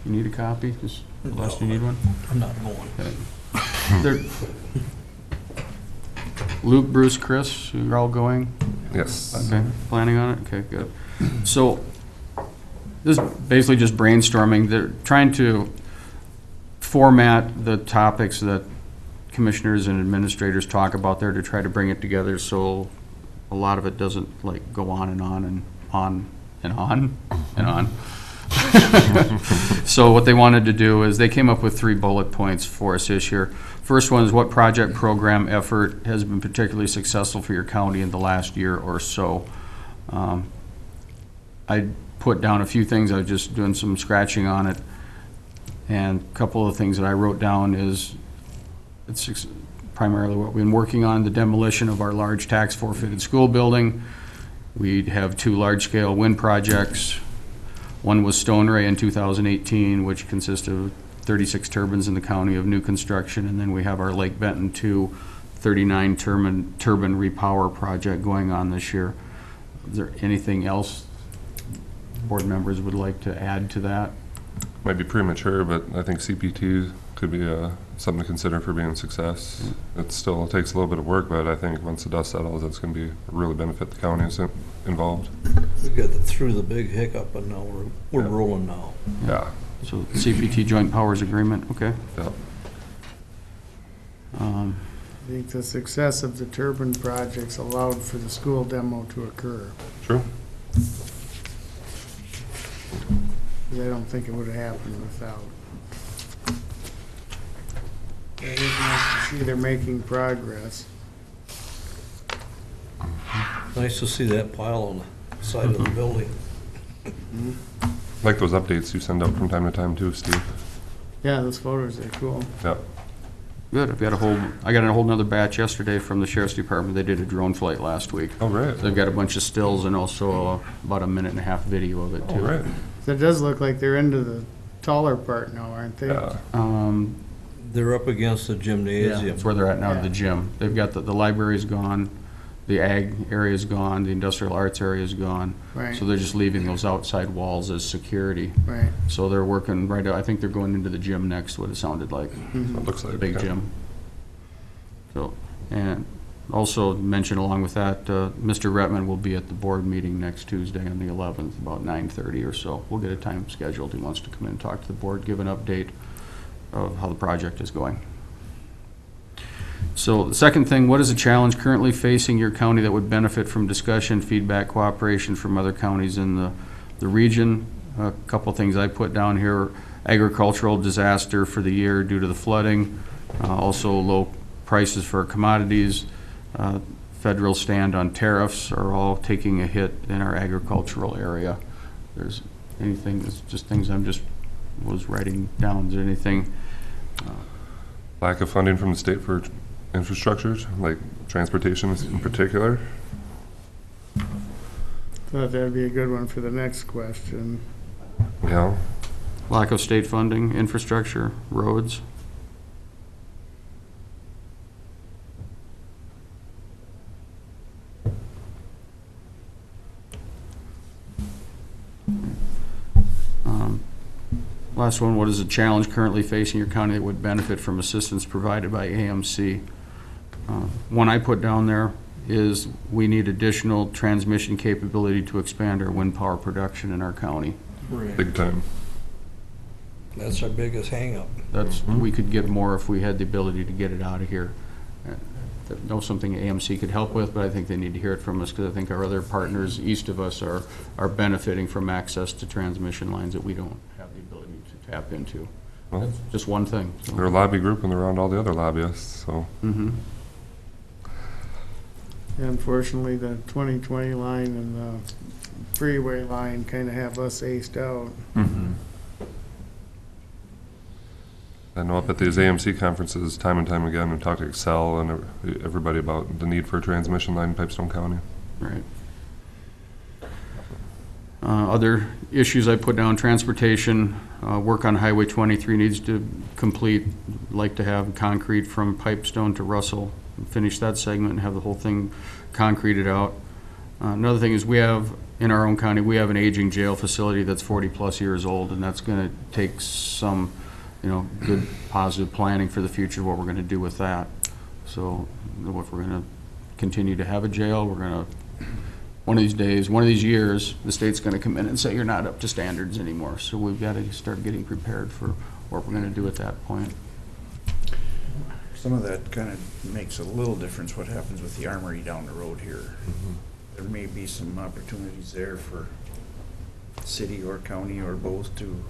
You need a copy? Just, unless you need one? I'm not going. Okay. There- Luke, Bruce, Chris, you're all going? Yes. Okay, planning on it? Okay, good. So, this is basically just brainstorming. They're trying to format the topics that commissioners and administrators talk about there to try to bring it together so a lot of it doesn't like go on and on and on and on and on. So what they wanted to do is they came up with 3 bullet points for us this year. First one is what project, program, effort has been particularly successful for your county in the last year or so. I put down a few things. I was just doing some scratching on it. And a couple of things that I wrote down is it's primarily what we've been working on, the demolition of our large tax forfeited school building. We have 2 large-scale wind projects. One was Stone Ray in 2018, which consisted of 36 turbines in the county of new construction, and then we have our Lake Benton 2 39 turbine repower project going on this year. Is there anything else board members would like to add to that. Might be premature, but I think CPT could be something to consider for being a success. It still takes a little bit of work, but I think once the dust settles, it's going to be really benefit the counties involved. We got through the big hiccup, and now we're Yeah. rolling now. Yeah. So CPT Joint Powers Agreement, okay. Yeah. I think the success of the turbine projects allowed for the school demo to occur. True. 'Cause I don't think it would have happened without. It is nice to see they're making progress. Nice to see that pile on the side of the building. Like those updates you send out from time to time too, Steve. Yeah, those photos are cool. Yeah. Good, I got a whole nother batch yesterday from the Sheriff's Department. They did a drone flight last week. Oh, great. They've got a bunch of stills and also about a 1.5-minute video of it Oh, too. great. So it does look like they're into the taller part now, aren't they? Yeah. They're up against the gymnasium. That's where they're at now, to the gym. They've got the library's gone, the ag area's gone, the industrial arts area's gone. Right. So they're just leaving those outside walls as security. Right. So they're working right out, I think they're going into the gym next, what it sounded like, It looks like the big yeah. gym. So, and also mention along with that, Mr. Retman will be at the board meeting next Tuesday on the 11th, about 9:30 or so. We'll get a time scheduled. He wants to come in and talk to the board, give an update of how the project is going. So the second thing, what is a challenge currently facing your county that would benefit from discussion, feedback, cooperation from other counties in the region? A couple things I put down here: agricultural disaster for the year due to the flooding, also low prices for commodities, federal stand on tariffs are all taking a hit in our agricultural area. There's anything, it's just things I'm just was writing down. Is there anything? Lack of funding from the state for infrastructures, like transportation in particular. Thought that'd be a good one for the next question. Yeah. Lack of state funding, infrastructure, roads. Last one, what is a challenge currently facing your county that would benefit from assistance provided by AMC? One I put down there is we need additional transmission capability to expand our wind power production in our county. Big time. That's our biggest hangup. That's, we could get more if we had the ability to get it out of here. I know something AMC could help with, but I think they need to hear it from us, because I think our other partners east of us are benefiting from access to transmission lines that we don't have the ability to tap into. Well, That's just one thing. so. they're a lobby group and they're around all the other lobbyists, so. Mhm. Unfortunately, the 2020 line and the freeway line kind of have us aced out. I know up at these AMC conferences, time and time again, we talk to Excel and everybody about the need for a transmission line in Pipestone County. Right. Other issues I put down, transportation, work on Highway 23 needs to complete. Like to have concrete from Pipestone to Russell, finish that segment and have the whole thing concreted out. Another thing is we have, in our own county, we have an aging jail facility that's 40-plus years old, and that's going to take some, good positive planning for the future, what we're going to do with that. So if we're going to continue to have a jail, we're going to, one of these days, one of these years, the state's going to come in and say, you're not up to standards anymore. So we've got to start getting prepared for what we're going to do at that point. Some of that kind of makes a little difference what happens with the armory down the road here. There may be some opportunities there for city or county or both to,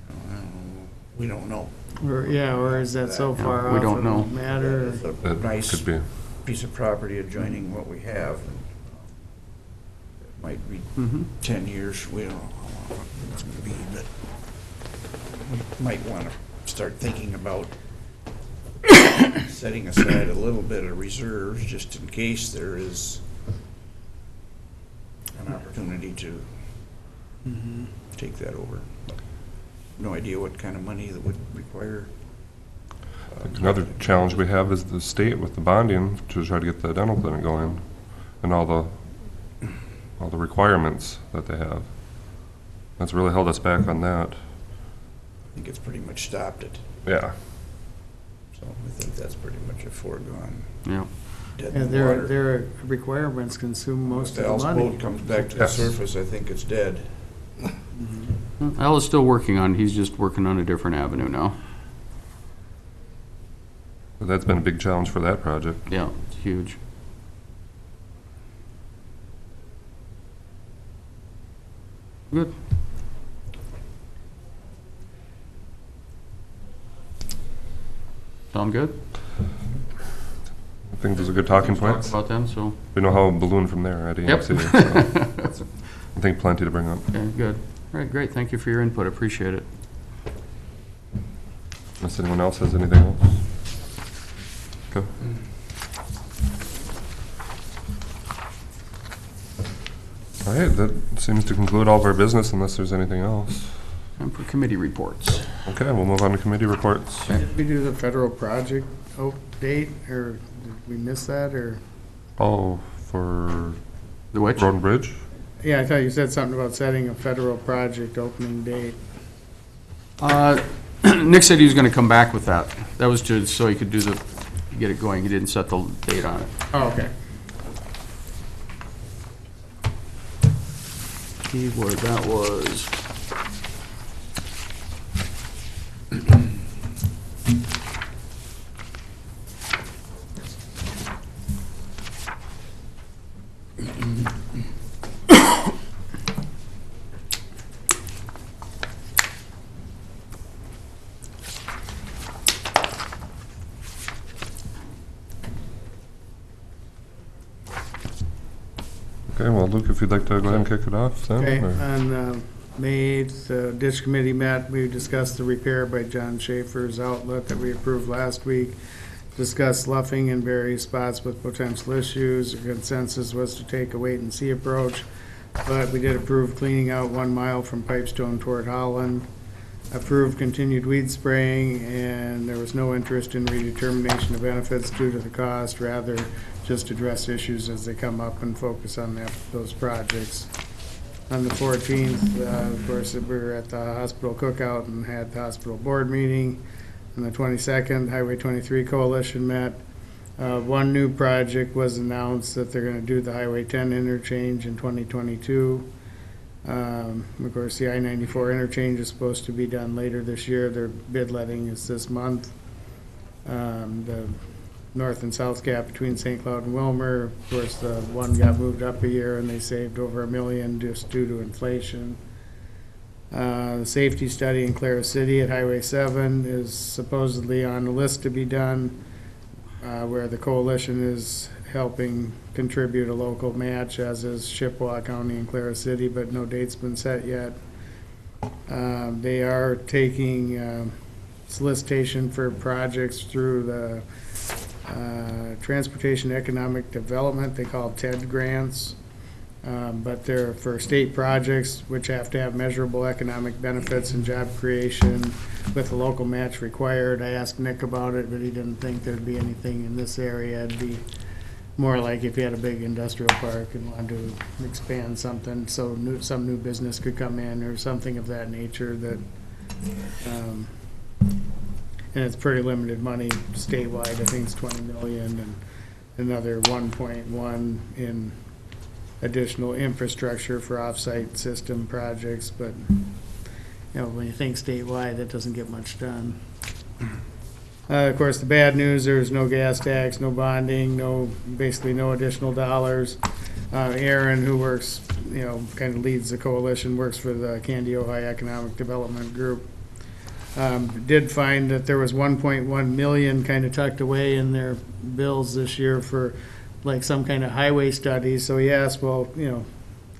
I don't know, we don't know. Or is that so Yeah, far off? we don't it know. won't matter. It's a That nice could be. piece of property adjoining what we have. And it might be Mhm. 10 years, we don't know how long it's going to be, but we might want to start thinking about setting aside a little bit of reserves just in case there is an opportunity to take that over. No idea what kind of money that would require. Another challenge we have is the state with the bonding to try to get the dental clinic going and all the requirements that they have. That's really held us back on that. I think it's pretty much stopped it. Yeah. So I think that's pretty much a foregone. Yeah. Dead Yeah, in the water. their requirements consume most If of the the Al's money. boat comes back to the Yes. surface, I think it's dead. Al is still working on, he's just working on a different avenue now. But that's been a big challenge for that project. Yeah, it's huge. Good. Sound good? I think those are good talking Talk points. about them, so. We know how balloon from there at Yep. EMC. So I think plenty to bring up. Okay, good. All right, great. Thank you for your input. Appreciate it. Unless anyone else has anything else? Okay. All right, that seems to conclude all of our business unless there's anything else. Time for committee reports. Okay, we'll move on to committee reports. Did we do the federal project update, or did we miss that, or? Oh, for The which? Road and Bridge? Yeah, I thought you said something about setting a federal project opening date. Nick said he was gonna come back with that. That was just so he could do the, get it going. He didn't set the date on it. Oh, okay. Keyword, that was. Okay, well, Luke, if you'd like to go ahead and kick it off then. Okay, or- on May 8th, the ditch committee met, we discussed the repair by John Schaefer's outlet that we approved last week, discussed sloughing in various spots with potential issues. The consensus was to take a wait-and-see approach, but we did approve cleaning out 1 mile from Pipestone toward Holland, approved continued weed spraying, and there was no interest in redetermination of benefits due to the cost, rather just address issues as they come up and focus on those projects. On the 14th, of course, we were at the hospital cookout and had the hospital board meeting. On the 22nd, Highway 23 Coalition met. One new project was announced, that they're gonna do the Highway 10 interchange in 2022. Of course, the I-94 interchange is supposed to be done later this year. Their bid letting is this month. The north and south gap between St. Cloud and Wilmer, of course, the one got moved up a year and they saved over $1 million just due to inflation. The safety study in Clara City at Highway 7 is supposedly on the list to be done, where the coalition is helping contribute a local match, as is Chippewa County and Clara City, but no date's been set yet. They are taking solicitation for projects through the Transportation Economic Development, they call TED grants. But they're for state projects which have to have measurable economic benefits and job creation with a local match required. I asked Nick about it, but he didn't think there'd be anything in this area. It'd be more like if you had a big industrial park and wanted to expand something, so some new business could come in or something of that nature that, and it's pretty limited money statewide. I think it's 20 million and another 1.1 in additional infrastructure for off-site system projects, but, you know, when you think statewide, that doesn't get much done. Of course, the bad news, there's no gas tax, no bonding, basically no additional dollars. Aaron, who works, you know, kind of leads the coalition, works for the Candy Ojai Economic Development Group. Did find that there was 1.1 million kind of tucked away in their bills this year for like some kind of highway study. So he asked, well, you know,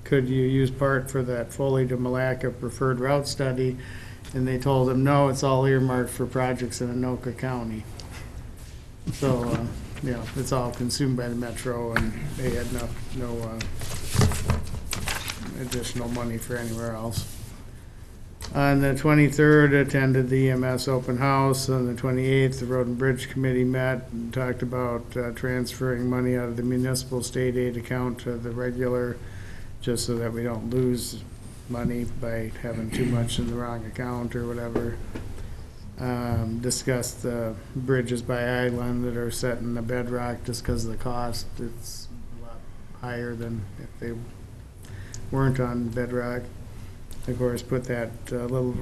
could you use part for that Foley to Malacca preferred route study? And they told him, no, it's all earmarked for projects in Anoka County. So, you know, it's all consumed by the Metro, and they had no additional money for anywhere else. On the 23rd, attended the EMS open house. On the 28th, the Road and Bridge Committee met and talked about transferring money out of the municipal state aid account to the regular, just so that we don't lose money by having too much in the wrong account or whatever. Discussed the bridges by island that are set in the bedrock just because of the cost. It's a lot higher than if they weren't on bedrock. Of course, put that little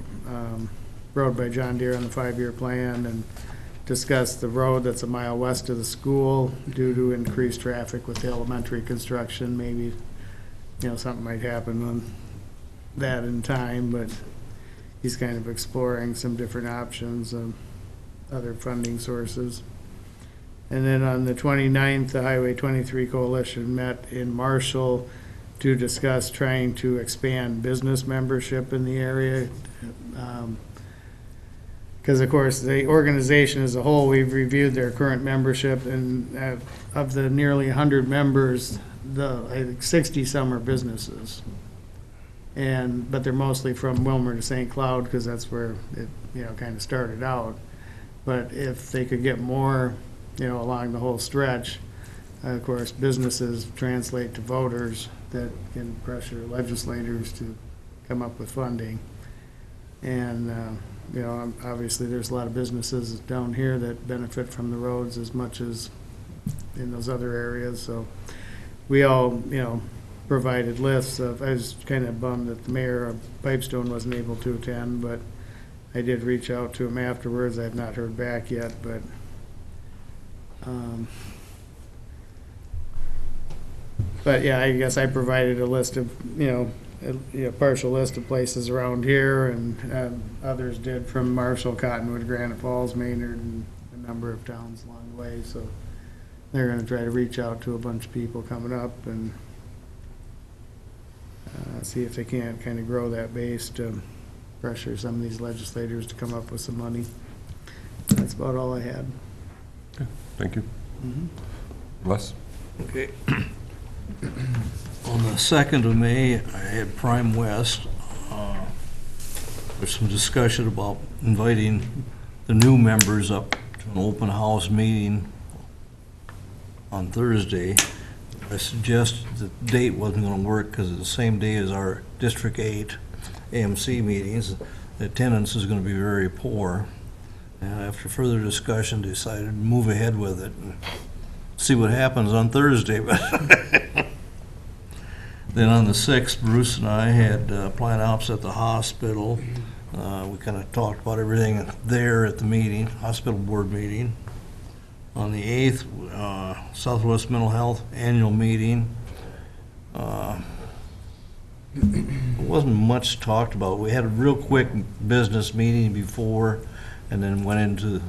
road by John Deere on the 5-year plan, and discussed the road that's a mile west of the school due to increased traffic with the elementary construction. Maybe, something might happen on that in time, but he's kind of exploring some different options of other funding sources. And then on the 29th, the Highway 23 Coalition met in Marshall to discuss trying to expand business membership in the area. Because, of course, the organization as a whole, we've reviewed their current membership, and of the nearly 100 members, I think 60 some are businesses. But they're mostly from Wilmer to St. Cloud, because that's where it, kind of started out. But if they could get more, along the whole stretch, of course, businesses translate to voters that can pressure legislators to come up with funding. And, obviously there's a lot of businesses down here that benefit from the roads as much as in those other areas. So we all, provided lists of, I was kind of bummed that the mayor of Pipestone wasn't able to attend, but I did reach out to him afterwards. I have not heard back yet, but yeah, I guess I provided a list of, a partial list of places around here, and others did from Marshall, Cottonwood, Granite Falls, Maynard, and a number of towns along the way. So they're going to try to reach out to a bunch of people coming up and see if they can't kind of grow that base to pressure some of these legislators to come up with some money. That's about all I had. Thank you. Les? Okay. On the 2nd of May, I had Prime West. There's some discussion about inviting the new members up to an open house meeting on Thursday. I suggested the date wasn't going to work because it's the same day as our District 8 AMC meetings. The attendance is going to be very poor. And after further discussion, decided to move ahead with it and see what happens on Thursday. Then on the 6th, Bruce and I had plant ops at the hospital. We kind of talked about everything there at the meeting, hospital board meeting. On the 8th, Southwest Mental Health annual meeting. There wasn't much talked about. We had a real quick business meeting before, and then went into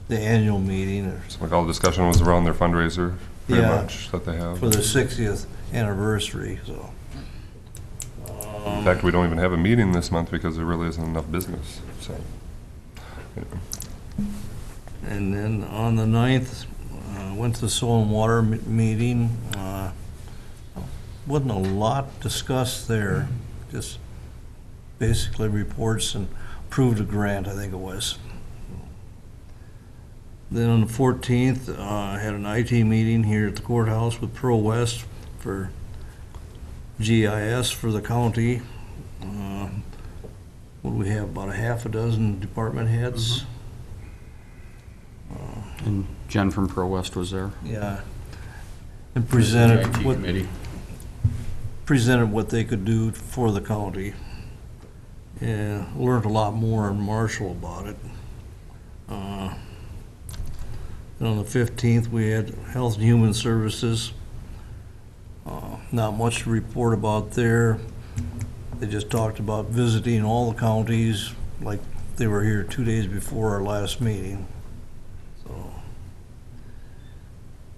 the annual meeting. So like all the discussion was around their fundraiser, pretty Yeah. much, that they have. For their 60th anniversary, so. In fact, we don't even have a meeting this month because there really isn't enough business, so. Anyway. And then on the 9th, went to the soil and water meeting. Wasn't a lot discussed there, just basically reports and approved a grant, I think it was. Then on the 14th, I had an IT meeting here at the courthouse with Pro West for GIS for the county. What do we have, about a half a dozen department heads? And Jen from Pro West was there. Yeah. And presented IT what, committee. presented what they could do for the county. And learned a lot more in Marshall about it. Then on the 15th, we had Health and Human Services. Not much to report about there. They just talked about visiting all the counties, like they were here 2 days before our last meeting. So.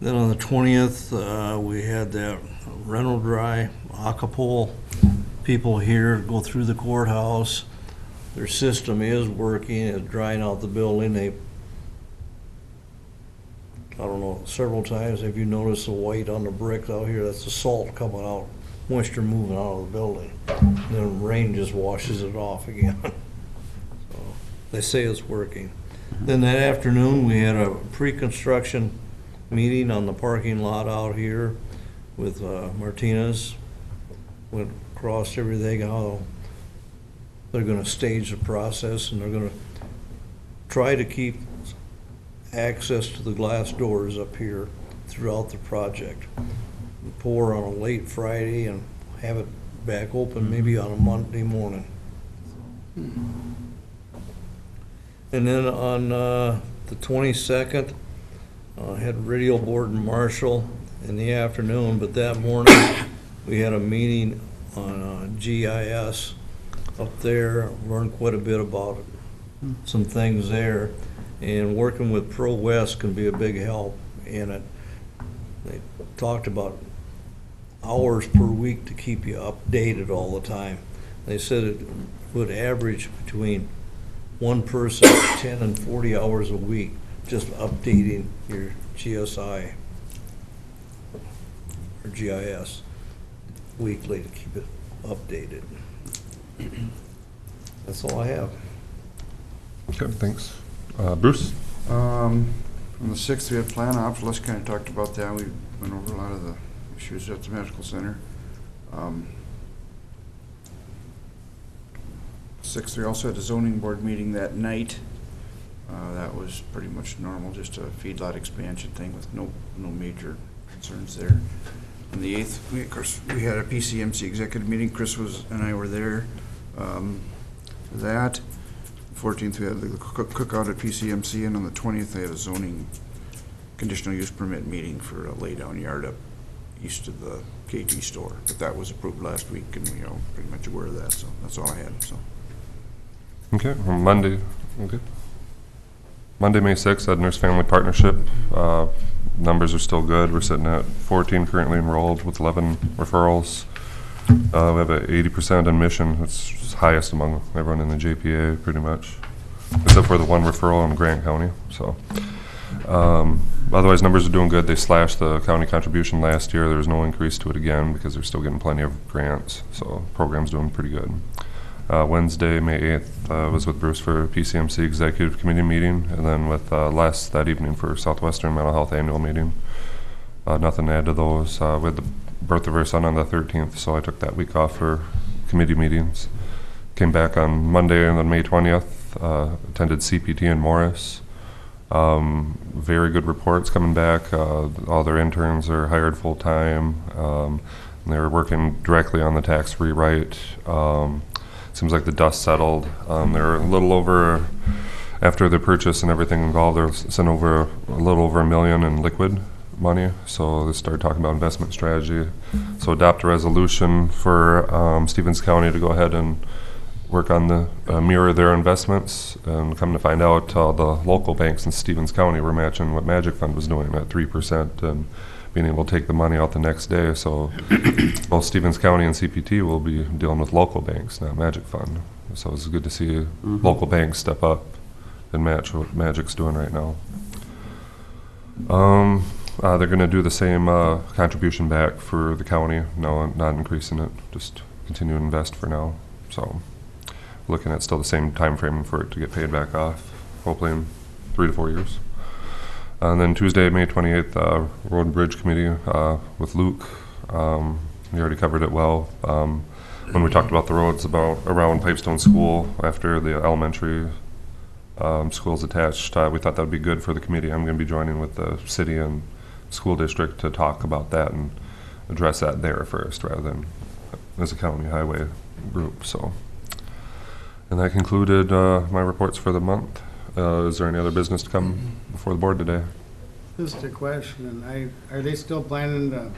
Then on the 20th, we had that rental dry, Acapulco people here go through the courthouse. Their system is working, it's drying out the building. They, I don't know, several times, have you noticed the white on the bricks out here? That's the salt coming out, moisture moving out of the building. Then rain just washes it off again. So they say it's working. Then that afternoon, we had a pre-construction meeting on the parking lot out here with Martinez. Went across everything, how they're gonna stage the process, and they're gonna try to keep access to the glass doors up here throughout the project. Pour on a late Friday and have it back open maybe on a Monday morning. And then on the 22nd, I had radio board in Marshall in the afternoon, but that morning we had a meeting on GIS up there. Learned quite a bit about some things there, and working with Pro West can be a big help in it. They talked about hours per week to keep you updated all the time. They said it would average between one person 10 and 40 hours a week just updating your GSI or GIS weekly to keep it updated. That's all I have. Okay, thanks. Bruce? On the 6th, we had plan ops. Les kind of talked about that. We went over a lot of the issues at the medical center. 6th, we also had a zoning board meeting that night. That was pretty much normal, just a feedlot expansion thing with no major concerns there. On the 8th, of course, we had a PCMC executive meeting. Chris and I were there for that. 14th, we had the cookout at PCMC, and on the 20th, they had a zoning conditional use permit meeting for a lay-down yard up east of the KG store. But that was approved last week, and we all pretty much aware of that, so that's all I had, so. Okay, on Monday, okay. Monday, May 6th, had Nurse Family Partnership. Numbers are still good. We're sitting at 14 currently enrolled with 11 referrals. We have an 80% admission. It's highest among everyone in the JPA, pretty much, except for the one referral in Grant County. So, otherwise, numbers are doing good. They slashed the county contribution last year. There was no increase to it again because they're still getting plenty of grants. So, program's doing pretty good. Wednesday, May 8th, was with Bruce for PCMC Executive Committee meeting, and then with Les that evening for Southwestern Mental Health Annual Meeting. Nothing to add to those. We had the birth of our son on the 13th, so I took that week off for committee meetings. Came back on Monday, and then May 20th, attended CPT in Morris. Very good reports coming back. All their interns are hired full-time. They're working directly on the tax rewrite. Seems like the dust settled. They're a little over, after the purchase and everything involved, they're sent over a little over $1 million in liquid money. So they started talking about investment strategy. So adopt a resolution for Stevens County to go ahead and work on the mirror their investments. And come to find out, the local banks in Stevens County were matching what Magic Fund was doing at 3% and being able to take the money out the next day. So both Stevens County and CPT will be dealing with local banks, not Magic Fund. So it's good to see local banks step up and match what Magic's doing right now. They're going to do the same contribution back for the county. No, not increasing it, just continue to invest for now. So looking at still the same time frame for it to get paid back off, hopefully in 3 to 4 years. And then Tuesday, May 28th, Road and Bridge Committee with Luke. We already covered it well. When we talked about the roads around Pipestone School after the elementary schools attached, we thought that would be good for the committee. I'm going to be joining with the city and school district to talk about that and address that there first rather than as a county highway group. So, and that concluded my reports for the month. Is there any other business to come before the board today? Just a question, are they still planning to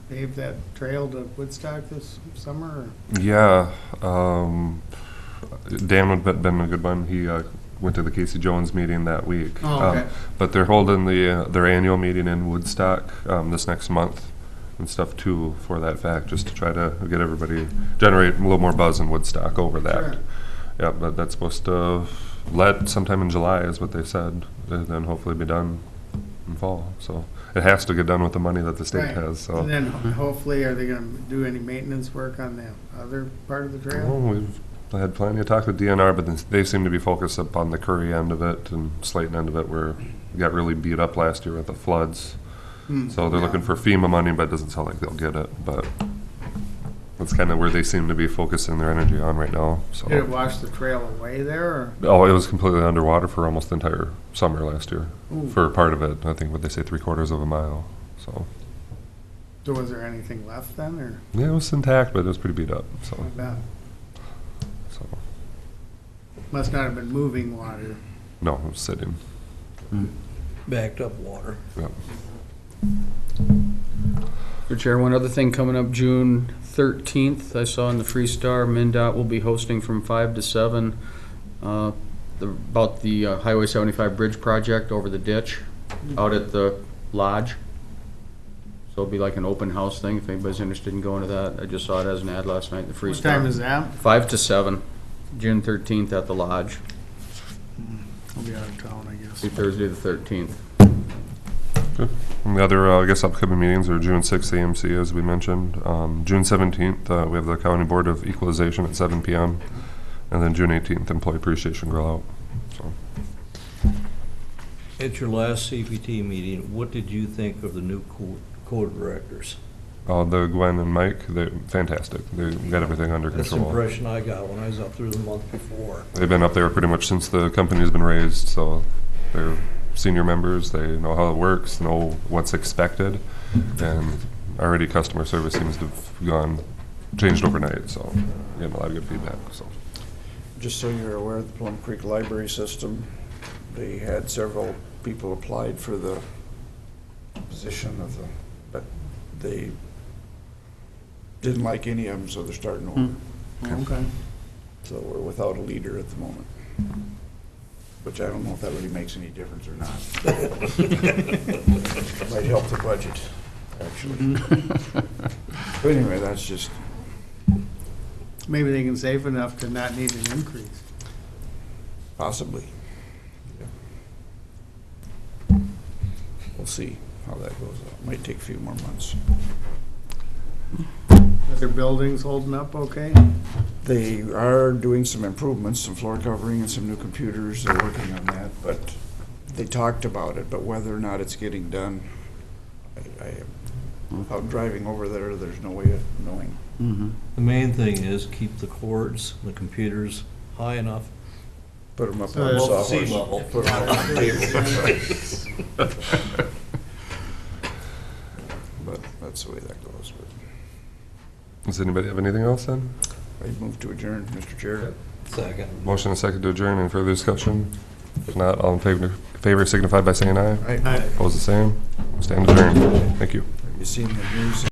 pave that trail to Woodstock this summer? Or? Yeah, Dan would have been a good one. He went to the Casey Jones meeting that week. Oh, okay. But they're holding their annual meeting in Woodstock this next month and stuff too for that fact, just to try to get everybody, generate a little more buzz in Woodstock over that. Sure. Yeah, but that's supposed to let sometime in July is what they said, and then hopefully be done in fall. So it has to get done with the money that the state Right. has. So And then hopefully, are they gonna do any maintenance work on the other part of the trail? well, we've had plenty of talk with DNR, but they seem to be focused upon the Curry end of it and Slayton end of it, where it got really beat up last year with the floods. So they're looking for FEMA money, but it doesn't sound like they'll get it. But That's kind of where they seem to be focusing their energy on right now, so. Did it wash the trail away there, or? Oh, it was completely underwater for almost the entire summer last year. Ooh. For part of it, I think, what they say, 3/4 of a mile, so. So was there anything left then, or? Yeah, it was intact, but it was pretty beat up, so. Not bad. So, Must not have been moving water. no, it was sitting, Backed up water. yep. Mr. Chair, one other thing coming up, June 13th, I saw in the Freestar, MinDOT will be hosting from 5 to 7 about the Highway 75 bridge project over the ditch out at the lodge. So it'll be like an open house thing, if anybody's interested in going to that. I just saw it as an ad last night in the Freestar. What time is that? 5 to 7, June 13th at the lodge, I'll be out of town, I guess. see Thursday the 13th. And the other, I guess, upcoming meetings are June 6th AMC, as we mentioned. June 17th, we have the County Board of Equalization at 7 PM. And then June 18th, Employee Appreciation Grill Out. So, At your last CPT meeting, what did you think of the new code directors? the Gwen and Mike, they're fantastic. They got everything under That's the control. impression I got when I was up there the month before. They've been up there pretty much since the company's been raised, so they're senior members, they know how it works, know what's expected, and already customer service seems to have changed overnight, so getting a lot of good feedback, so. Just so you're aware, the Plum Creek Library System, they had several people applied for the position of the, but they didn't like any of them, so they're starting over. Okay. So we're without a leader at the moment. Which I don't know if that really makes any difference or not. Might help the budget, actually. But anyway, that's just, Maybe they can save enough to not need an increase. possibly. We'll see how that goes. Might take a few more months. Are their buildings holding up okay? They are doing some improvements, some floor covering and some new computers. They're working on that, but they talked about it, but whether or not it's getting done, without driving over there, there's no way of knowing. The main thing is keep the cords, the computers high enough. Put them up So on that's software. sea level. Put 'em up on tables. But that's the way that goes. But Does anybody have anything else then? I move to adjourn, Mr. Chair. Second. Motion and second to adjourn. Any further discussion? If not, all in favor signify by saying aye. Right. Opposed, the same. Stand adjourned. Thank you. Have you seen the news?